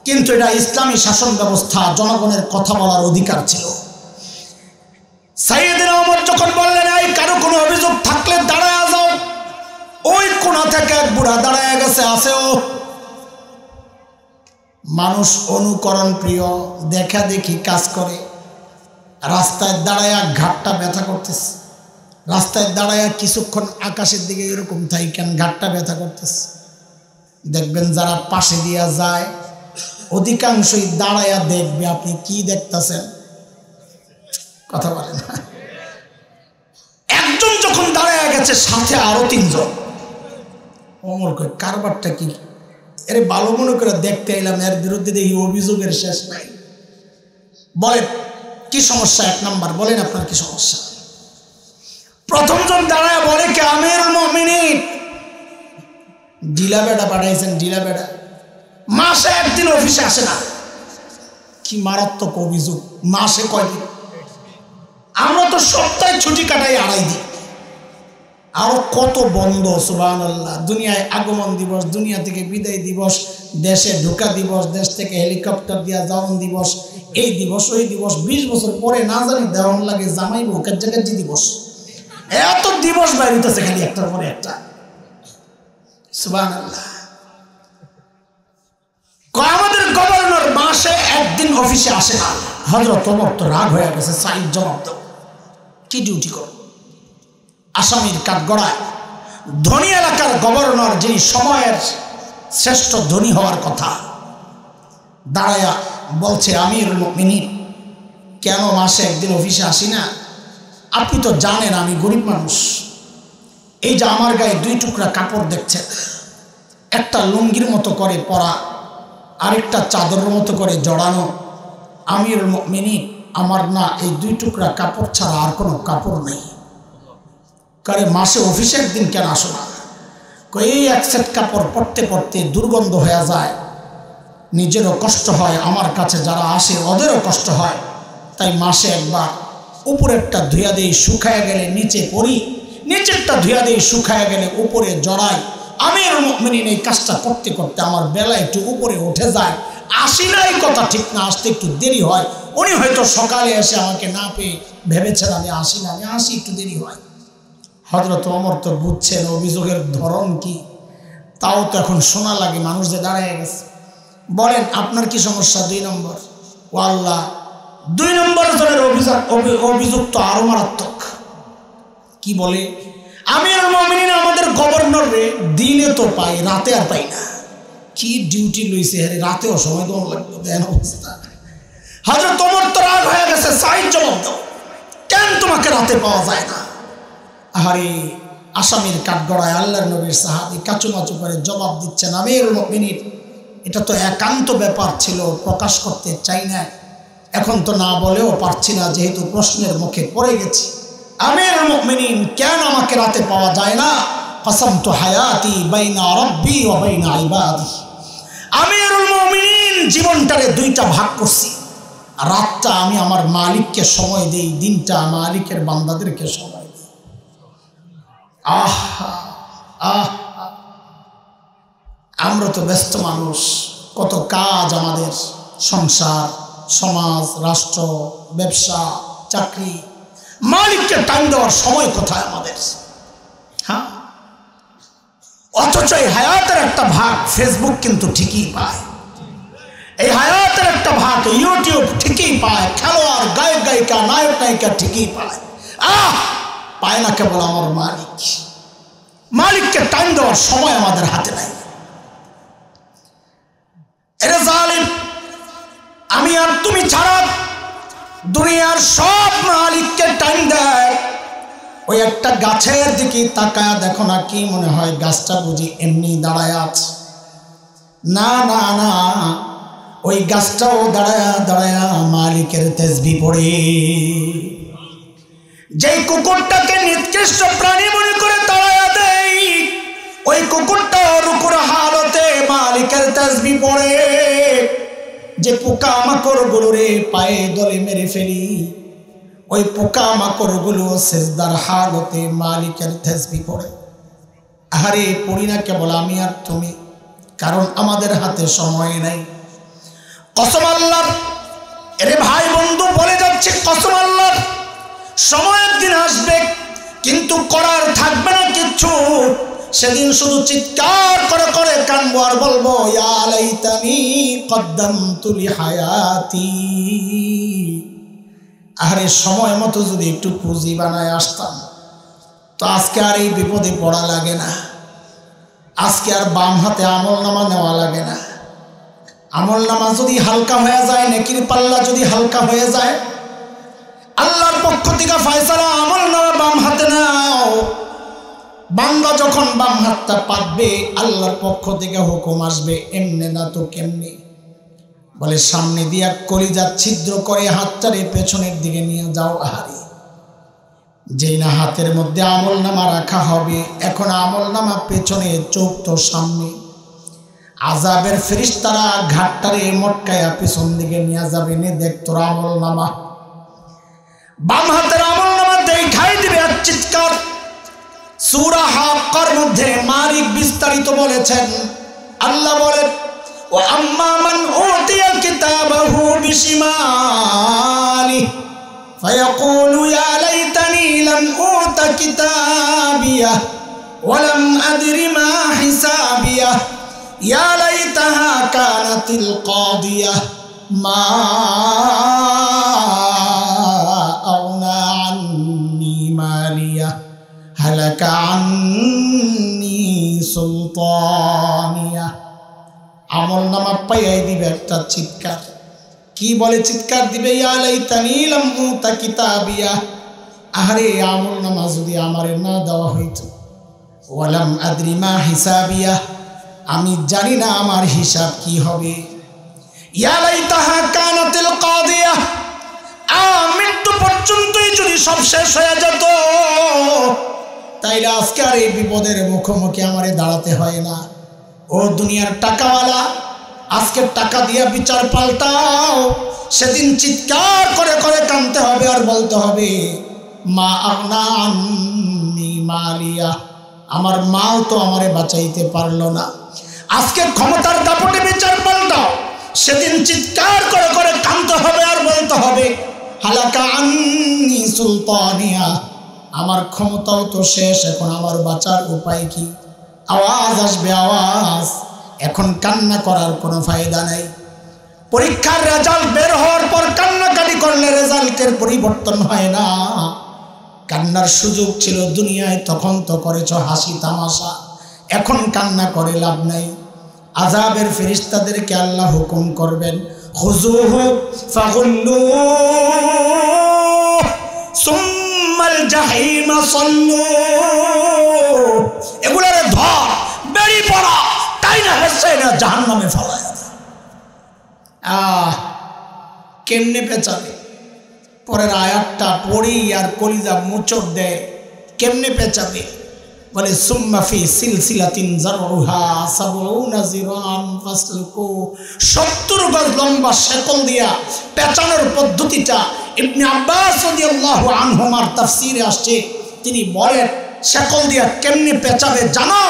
কিন্তু এটা ইসলামী শাসন ব্যবস্থা, জনগণের কথা বলার অধিকার ছিল। সাইয়েদনা ওমর যখন বললেন, এই কারো কোনো অভিযোগ থাকলে দাঁড়ায় যাও, ওই কোণা থেকে এক বুড়া দাঁড়ায় গেছে। আসেও মানুষ অনুকরণ প্রিয়, দেখা দেখি কাজ করে। রাস্তায় দাঁড়ায়া ঘাটটা ব্যথা করতেছে, রাস্তায় দাঁড়ায়া কিছুক্ষণ আকাশের দিকে এরকম থাকেন, ঘাটটা ব্যথা করতেছে। দেখবেন যারা পাশে দিয়া যায় অধিকাংশই দাঁড়ায়া দেখবে আপনি কি দেখতেছেন। কথা বলে না? একজন যখন দাঁড়ায়া গেছে, সাথে আরো 3 জন। ওমর কই, কারবারটা কি? এর ভালো মনে করে দেখতে এলাম, এর বিরুদ্ধে দেখি অভিযোগের শেষ নাই। বলেন কি সমস্যা? 1 নাম্বার বলেন আপনার কি সমস্যা? প্রথম জন দাঁড়ায় বলে, কে? আমিরুল মুমিনিন। ঢিলা বেড়া পাঠাইছেন, ঢিলা বেড়া, মাসে 1 দিন অফিসে আসে না। কি মারাত্মক অভিযোগ! মাসে কয়দিন? আমরা তো সপ্তাহে ছুটি কাটাই 2.5 দিন। আরো কত বন্ধ, সুবহানাল্লাহ। দুনিয়ায় আগমন দিবস, দুনিয়া থেকে বিদায় দিবস, দেশে ঢোকা দিবস, দেশ থেকে হেলিকপ্টার দিয়া যাওয়ান দিবস, এই দিবস ওই দিবস। 20 বছর পরে না জানি দেওয়ান লাগে জামাই বউ কাজ্জাকাজ্জি দিবস। এত দিবস বাইরেছে খালি একটার পরে একটা। সুবহানাল্লাহ। আমাদের গভর্নর মাসে 1 দিন অফিসে আসে না। হযরত ওমর তো রাগ হয়ে গেছে, সাঈদ জবাব দাও, কি ডিউটি করো? আসামির কাঠগড়ায় ধনী এলাকার গভর্নর, যিনি সময়ের শ্রেষ্ঠ ধনী হওয়ার কথা, দাঁড়ায়া বলছে, আমিরুল মুমিনিন, কেন মাসে 1 দিন অফিসে আসি না? আপনি তো জানেন আমি গরিব মানুষ। এই যে আমার গায়ে 2 টুকরা কাপড় দেখছেন, একটা লুঙ্গির মতো করে পরা, আরেকটা চাদরের মতো করে জড়ানো। আমিরুল মুমিনিন, আমার না এই 2 টুকরা কাপড় ছাড়া আর কোনো কাপড় নেই। কারে মাসে অফিসে 1 দিন কেন আসো না? এই 1 সেট কাপড় পরতে পরতে দুর্গন্ধ হয়ে যায়, নিজেরও কষ্ট হয়, আমার কাছে যারা আসে ওদেরও কষ্ট হয়, তাই মাসে 1 বার উপরেরটা ধুয়া দেই, শুকায় গেলে নিচে পরি, নিচেরটা ধুয়া দেই, শুকায় গেলে উপরে জড়াই। আমিরুল মুমিনিন এই কাজটা করতে করতে আমার বেলা একটু উপরে উঠে যায়, আসি নাই কথা ঠিক না, আসতে একটু দেরি হয়। উনি হয়তো সকালে এসে আমাকে না পেয়ে ভেবেছেন আমি আসি না, আমি আসি একটু দেরি হয়। হযরত ওমর তো বুঝছেন অভিযোগের ধরন কি, তাও তো এখন শোনা লাগে, মানুষ যে দাঁড়ায় গেছে। বলেন আপনার কি সমস্যা? 2 নম্বর। ও আল্লাহ, 2 নম্বর জনের অভিযোগ তো আরো মারাত্মক। কি বলে? আমিরুল মুমিনিন আমাদের গভর্নর রে দিনে তো পাই, রাতে আর পাই না। কি ডিউটি লইছে, রাতেও সময় দেওয়া লাগবে, দেন অবস্থা। হযরত ওমর তো রাগ হয়ে গেছে, সাইড জবাব দাও, কেন তোমাকে রাতে পাওয়া যায় না? আহারে, আসামির কাঠগড়ায় আল্লাহর নবীর সাহাবী কাচুমাচু করে জবাব দিচ্ছেন, আমিরুল মুমিনিন এটা তো একান্ত ব্যাপার ছিল, প্রকাশ করতে চাই না, এখন তো না বলেও পারছি না, যেহেতু প্রশ্নের মুখে পড়ে গেছি। আমিরুল মুমিনিন কেন আমাকে রাতে পাওয়া যায় না? কসমতু হায়াতি বাইনা রাব্বি ওয়া বাইনা ইবাদি। আমিরুল মুমিনিন জীবনটারে 2টা ভাগ করছি, রাতটা আমি আমার মালিককে সময় দেই, দিনটা মালিকের বান্দাদেরকে সময় দেই। আমরা তো ব্যস্ত মানুষ, কত কাজ আমাদের, সংসার, সমাজ, রাষ্ট্র, ব্যবসা, চাকরি, মালিককে টাইম দেওয়ার সময় কোথায় আমাদের? হ্যাঁ, অথচ এই হায়াতের একটা ভাগ ফেসবুক কিন্তু ঠিকই পায়, এই হায়াতের একটা ভাগ ইউটিউব ঠিকই পায়, খেলোয়াড়, গায়ক গায়িকা, নায়ক নায়িকা ঠিকই পায়। পায় না কেবল আমার মালিক। মালিককে টাইম দেওয়ার সময় আমাদের হাতে নাই। এরে জালিম, আমি আর তুমি ছাড়া দুনিয়ার সব মালিককে টাইম দেয়। ওই একটা গাছের দিকে তাকায় দেখো না, কি মনে হয় গাছটা বুঝি এমনি দাঁড়ায় আছে? না না না, ওই গাছটাও দাঁড়ায়া দাঁড়ায়া মালিকের তাসবিহ পড়ে। যেই কুকুরটাকে নিকৃষ্ট প্রাণী মনে করে তাড়ায়া দেয়, ওই কুকুরটা রুকুর হালতে মালিকের তাসবিহ পড়ে। যে পোকা মাকড় গুলোরে পায়ে দলে মেরে ফেলি, ওই পোকা মাকড় গুলো সেজদার হালতে মালিকের তাসবিহ পড়ে। আরে পড়ি না কেবল আমি আর তুমি, কারণ আমাদের হাতে সময় নাই। কসম আল্লাহর, এরে ভাই বন্ধু বলে যাচ্ছে কসম আল্লাহর, সময়ের দিন আসবে কিন্তু করার থাকবে না কিচ্ছু। সেদিন শুধু চিৎকার করে করে কানবো আর বলবো, ইয়া লাইতানি কদ্দামতু লিহায়াতি। আরে সময় মতো যদি একটু পুঁজি বানায় আসতাম, তো আজকে আর এই বিপদে পড়া লাগে না, আজকে আর বাম হাতে আমলনামা নেওয়া লাগে না। আমলনামা যদি হালকা হয়ে যায়, নেকির পাল্লা যদি হালকা হয়ে যায়, আল্লাহর পক্ষ থেকে ফয়সালা আমলনামা বাম হাতে নাও। বান্দা যখন বাম হাতটা পাতবে, আল্লাহর পক্ষ থেকে হুকুম আসবে, এমনে না তো কেমনে। বলে সামনে দিয়া কলিজা ছিদ্র করে হাতটারে পেছনের দিকে নিয়ে যাও। আহারে, যেই না হাতের মধ্যে আমলনামা রাখা হবে, এখন আমলনামা পেছনে, চোখ তো সামনে। আযাবের ফেরেশতারা ঘাটটারে মটকায়া পেছন দিকে নিয়ে যাবে, নে দেখ তোর আমলনামা। বাম হাতের আমলনামা দেখাই দিবে আর চিৎকার। সূরা হাক্কার মধ্যে মালিক বিস্তারিত বলেছেন, আল্লাহ বলেন, ওয়া আম্মা মান উতিয়া কিতাবাহু বিশিমালি ফায়াকুলু ইয়া লাইতানি লাম উতা কিতাবিয়া ওয়া লাম আদরি মা হিসাবিয়া ইয়া লাইতাহা কানাতিল কাদিয়া মা আওনা আন্নি মালিয়া হালাকা আন্নি সুলতানিয়া। আমলনামা পাইয়াই দিবে একটা চিৎকার। কি বলে চিৎকার দিবে? ইয়া লাইতানি লাম উতা কিতাবিয়া, আহারে আমলনামা যদি আমারে না দেওয়া হইতো। ওয়া লাম আদরি মা হিসাবিয়া, আমি জানি না আমার হিসাব কি হবে। ইয়া লাইতাহা কানাতিল কাদিয়া, মৃত্যু পর্যন্তই যদি সব শেষ হয়ে যেত, তাইলে আজকে আর এই বিপদের মুখোমুখি আমারে দাঁড়াতে হয় না। ও দুনিয়ার টাকাওয়ালা, আজকে টাকা দিয়া বিচার পাল্টাও। সেদিন চিৎকার করে করে কাঁদতে হবে আর বলতে হবে, মা আগনা আন্নি মালিয়া, আমার মাও তো আমারে বাঁচাইতে পারলো না। আজকে ক্ষমতার দাপটে বিচার পাল্টাও, সেদিন চিৎকার করে করে কাঁদতে হবে আর বলতে হবে হালাকা আন্নি সুলতানিয়া, আমার ক্ষমতাও তো শেষ, এখন আমার বাঁচার উপায় কি? আওয়াজ আসবে, আওয়াজ। এখন কান্না করার কোনো ফায়দা নাই। পরীক্ষার রেজাল্ট বের হওয়ার পর কান্নাকাটি করলে রেজাল্টের পরিবর্তন হয় না। কান্নার সুযোগ ছিল দুনিয়ায়, তখন তো করেছ হাসি তামাশা, এখন কান্না করে লাভ নাই। আযাবের ফেরেশতাদেরকে আল্লাহ হুকুম করবেন, খুযুহু ফাগুল্লুহু সুম্মাল জাহিমা সাল্লু, এগুলারে ধর, বেরি পড়া, তাই না হেসে না জাহান্নামে ফেলায়। কেমনে পেঁচাবে? পরের আয়াতটা পড়ি আর কলিজা মোচড় দেয়। কেমনে পেঁচাবে? বলে সুম্মা ফি সিলসিলাতিন যারউহা সাবউনা যিরান ফাসলুকু, 70 গজ লম্বা শেকল দিয়া পেঁচানোর পদ্ধতিটা ইবনে আব্বাস রাদিয়াল্লাহু আনহুমার তাফসীরে আসছে। তিনি বলেন শেকল দিয়া কেমনে পেঁচাবে জানো?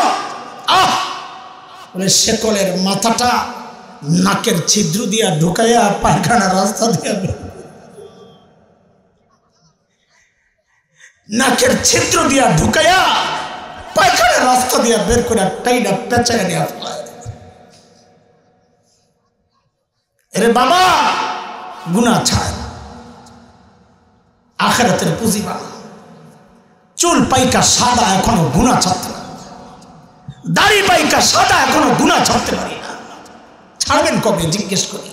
বলে শেকলের মাথাটা নাকের ছিদ্র দিয়া ঢুকাইয়া পায়খানার রাস্তা দিয়া, নাকের ছিদ্র দিয়া ঢুকাইয়া পায়খানার রাস্তা দিয়া বের করে টাইনা পেঁচাইয়া নেওয়া ফেলায়। এরে বাবা, গুনাহ ছাড়, আখিরাতের পুঁজি বানা। চুল পাইকা সাদা এখনো গুনাহ ছাড়তে পারে, দাড়ি পাইকা সাদা এখনো গুনাহ ছাড়তে পারি না। ছাড়বেন কবে? জিজ্ঞেস করি,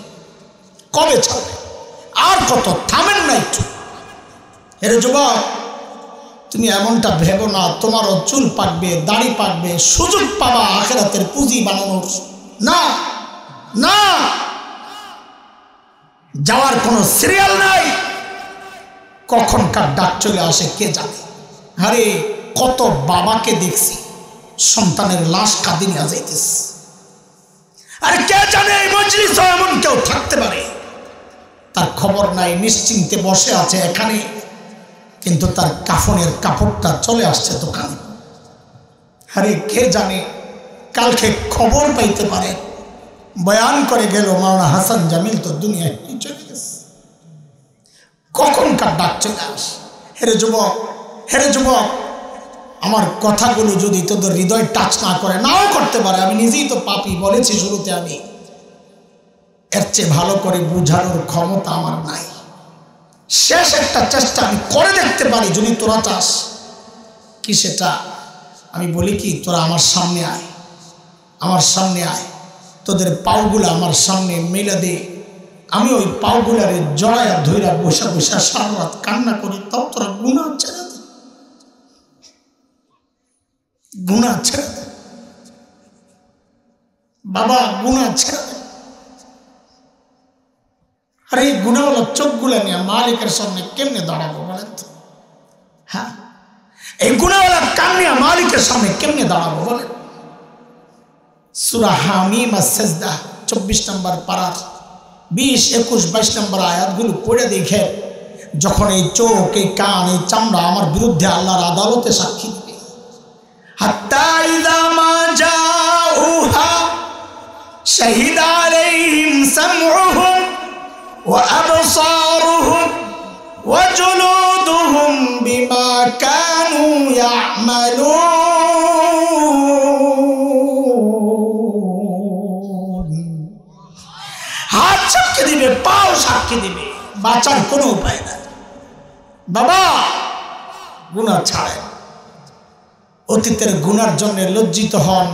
কবে ছাড়বেন? আর কত? থামেন না একটু। এরে যুবক, তুমি এমনটা ভেবো না তোমারও চুল পাকবে, দাড়ি পাকবে, সুযোগ পাবা আখিরাতের পুঁজি বানানোর। না না, যাওয়ার কোনো সিরিয়াল নাই, কখনকার ডাক চলে আসে কে জানে। আরে কত বাবাকে দেখছি সন্তানের লাশ কাঁদে নিয়ে যাইতেছে। আরে কে জানে এই মজলিসে এমন কেউ থাকতে পারে, তার খবর নাই, নিশ্চিন্তে বসে আছে এখানে, কিন্তু তার কাফনের কাপড়টা চলে আসছে দোকানে। আরে কে জানে কালকে খবর পাইতে পারে বয়ান করে গেল মাওলানা হাসান জামিল তো দুনিয়ায় চলে গেছে। কখনকার ডাক চলে আসে। হেরে যুবক, হেরে যুবক, আমার কথাগুলো যদি তোদের হৃদয় টাচ না করে, নাও করতে পারে, আমি নিজেই তো পাপী বলেছি শুরুতে, আমি এর চেয়ে ভালো করে বুঝানোর ক্ষমতা আমার নাই। শেষ একটা চেষ্টা আমি করে দেখতে পারি যদি তোরা চাস। কি সেটা? আমি বলি কি, তোরা আমার সামনে আয়, আমার সামনে আয়, তোদের পাওগুলা আমার সামনে মেলে দে, আমি ওই পাওগুলারে জড়াইয়া ধইরা বসা বসা সারা রাত কান্না করি, তাও তোরা গুনাহ ছেড়ে দে, গুনাহ ছেড়ে দে বাবা, গুনাহ ছেড়ে দে। আর এই গুনাহওয়ালা চোখগুলা নিয়ে মালিকের সামনে কেমনে দাঁড়াবো বলেন তো? হ্যাঁ, এই গুনাহওয়ালা কান নিয়ে মালিকের সামনে কেমনে দাঁড়াবো বলেন? সূরা হামিম আস-সাজদা 24 নম্বর পারার 20, 21, 22 নম্বর আয়াতগুলো পড়ে দেখে, যখন এই চোখ, এই কান, এই চামড়া আমার বিরুদ্ধে আল্লাহর আদালতে সাক্ষী দিবে। হাত্তা ইযা মা জাউহা শাহিদা আলাইহিম সামউহুম ওয়া আবসারুহুম ওয়া জুলুদুহুম বিমা কানু ইয়া'মালুন। হাত সাক্ষী দিবে, পাও সাক্ষী দিবে, বাঁচার কোনো উপায় নাই। বাবা, গুনাহ ছাড়েন, অতীতের গুনার জন্য লজ্জিত হন,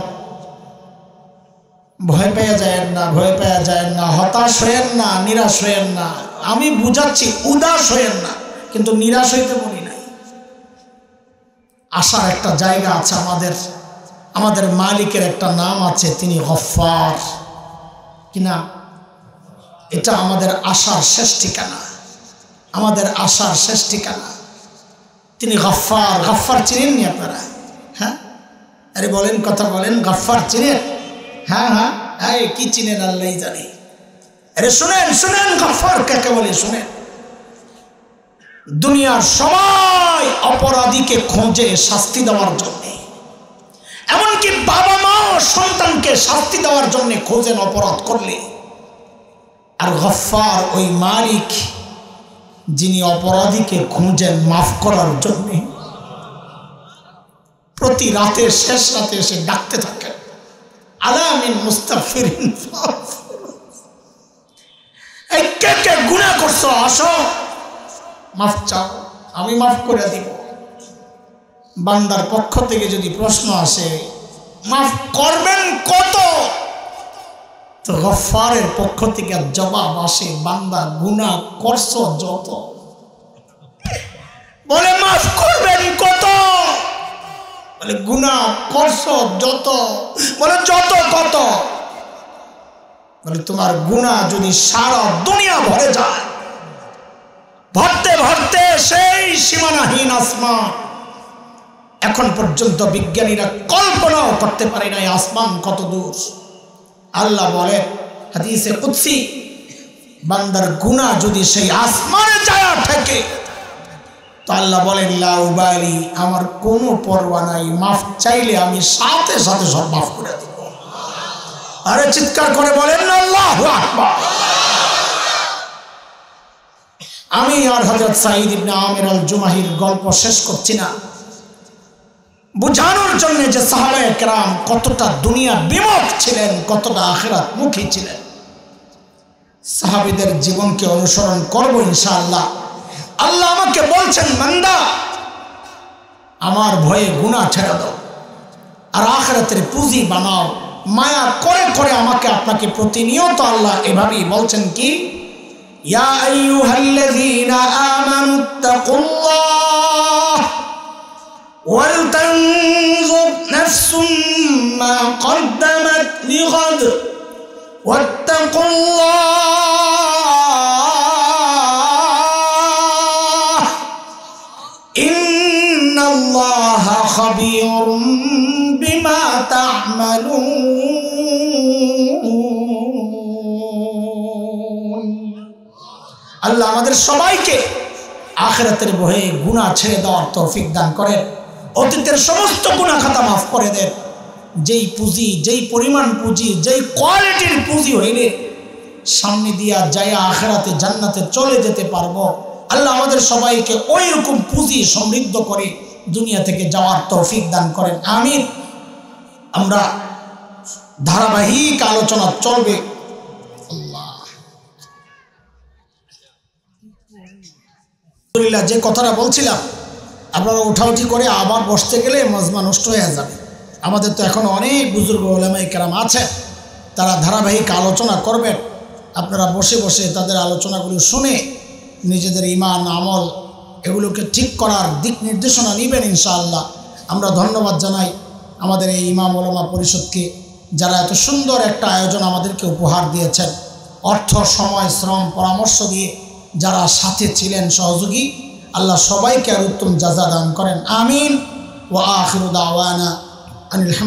ভয় পেয়ে যায় না, ভয় পেয়ে যায় না, হতাশ হয়েন না, নিরাশ হয়েন না। আমি বুঝাচ্ছি, উদাস হয়েন না, কিন্তু নিরাশ হইতে বলি নাই। আসার একটা জায়গা আছে আমাদের, আমাদের মালিকের একটা নাম আছে, তিনি গফফার। কিনা? এটা আমাদের আশার শেষ ঠিকানা, আমাদের আশার শেষ ঠিকানা। তিনি গফফার। গফফার চিনেন নি আপনারা? হ্যাঁ, আরে বলেন, কথা বলেন, গফফার চিনেন? হ্যাঁ হ্যাঁ, এই কি চিনেন আল্লাহই জানে। আরে শুনেন, শুনেন, গফফার কাকে বলে শুনেন। দুনিয়ার সবাই অপরাধীকে খোঁজে শাস্তি দেওয়ার জন্য, এমনকি বাবা মা সন্তানকে শাস্তি দেওয়ার জন্য খোঁজেন অপরাধ করলে। আর গফফার ওই মালিক যিনি অপরাধীকে খুঁজেন মাফ করার জন্য। প্রতি রাতে শেষ রাতে এসে ডাকতে থাকেন, আলা মিন মুস্তাগফিরিন, এই কে কে গুনাহ করছো আসো মাফ চাও, আমি মাফ করে দিব। বান্দার পক্ষ থেকে যদি প্রশ্ন আসে মাফ করবেন কত, তো গফফারের পক্ষ থেকে জবাব আসে, বান্দা গুনাহ করছো যত। বলে মাফ করবেন কত, বলে গুনাহ করছো যত। বলে যত কত, বলে তোমার গুনাহ যদি সারা দুনিয়া ভরে যায়, ভরতে ভরতে সেই সীমানাহীন আসমান, এখন পর্যন্ত বিজ্ঞানীরা কল্পনাও করতে পারে না এই আসমান কত দূর। আল্লাহ বলে হাদিসে কুদসি, বান্দার গুনাহ যদি সেই আসমানে যায় ঠেকে, তো আল্লাহ বলেন লা উবালি, আমার কোনো পরোয়া নাই, মাফ চাইলে আমি সাথে সাথে সব মাফ করে দেব। আরে চিৎকার করে বলেন না আল্লাহু আকবার। আমি আর হযরত সাঈদ ইবনে আমির আল জুমাহির গল্প শেষ করছি না, বুঝানোর জন্য যে সাহাবায়ে কেরাম কতটা দুনিয়া বিমুখ ছিলেন, কতটা আখিরাত মুখী ছিলেন। সাহাবীদের জীবনকে অনুসরণ করব ইনশাআল্লাহ। আল্লাহ আমাকে বলছেন, বান্দা আমার ভয়ে গুনাহ ছেড়ে দাও আর আখিরাতের পুঁজি বানাও। মায়া করে করে আমাকে আপনাকে প্রতিনিয়ত আল্লাহ এভাবেই বলছেন কি, ইয়া আইয়ুহাল্লাযীনা আমানুত্তাকুল্লাহ ওয়াল তানজুর নাফসুম মা কদ্দামাত লিগাদ ওয়াত্তাকুল্লাহ ইন্নাল্লাহা খাবীরুম বিমা তা'মালুন। আল্লাহ আমাদের সবাইকে আখিরাতের ভয়ে গুনাহ ছেড়ে দেওয়ার তৌফিক দান করেন, অতীতের সমস্ত গুনাহ খাতা মাফ করে দেন। যেই পুঁজি, যেই পরিমাণ পুঁজি, যেই কোয়ালিটির পুঁজি হইলে সামনে দিয়া যায় আখিরাতে জান্নাতে চলে যেতে পারবো, আল্লাহ আমাদের সবাইকে ওই রকম পুঁজি সমৃদ্ধ করে দুনিয়া থেকে যাওয়ার তৌফিক দান করেন, আমিন। আমরা ধারাবাহিক আলোচনা চলবে। আলহামদুলিল্লাহ, যে কথাটা বলছিলাম, আপনারা উঠাউঠি করে আবার বসতে গেলে মজমা নষ্ট হয়ে যাবে। আমাদের তো এখন অনেক বুজুর্গ উলামায়ে কেরাম আছেন, তারা ধারাবাহিক আলোচনা করবেন। আপনারা বসে বসে তাদের আলোচনাগুলো শুনে নিজেদের ঈমান আমল এগুলোকে ঠিক করার দিক নির্দেশনা নেবেন ইনশাআল্লাহ। আমরা ধন্যবাদ জানাই আমাদের এই ইমাম উলামা পরিষদকে, যারা এত সুন্দর একটা আয়োজন আমাদেরকে উপহার দিয়েছেন। অর্থ, সময়, শ্রম, পরামর্শ দিয়ে যারা সাথে ছিলেন সহযোগী, আল্লাহ সবাইকে আর উত্তম জাযা দান করেন, আমিন। ওয়া আখিরু দাওয়ানা আনিল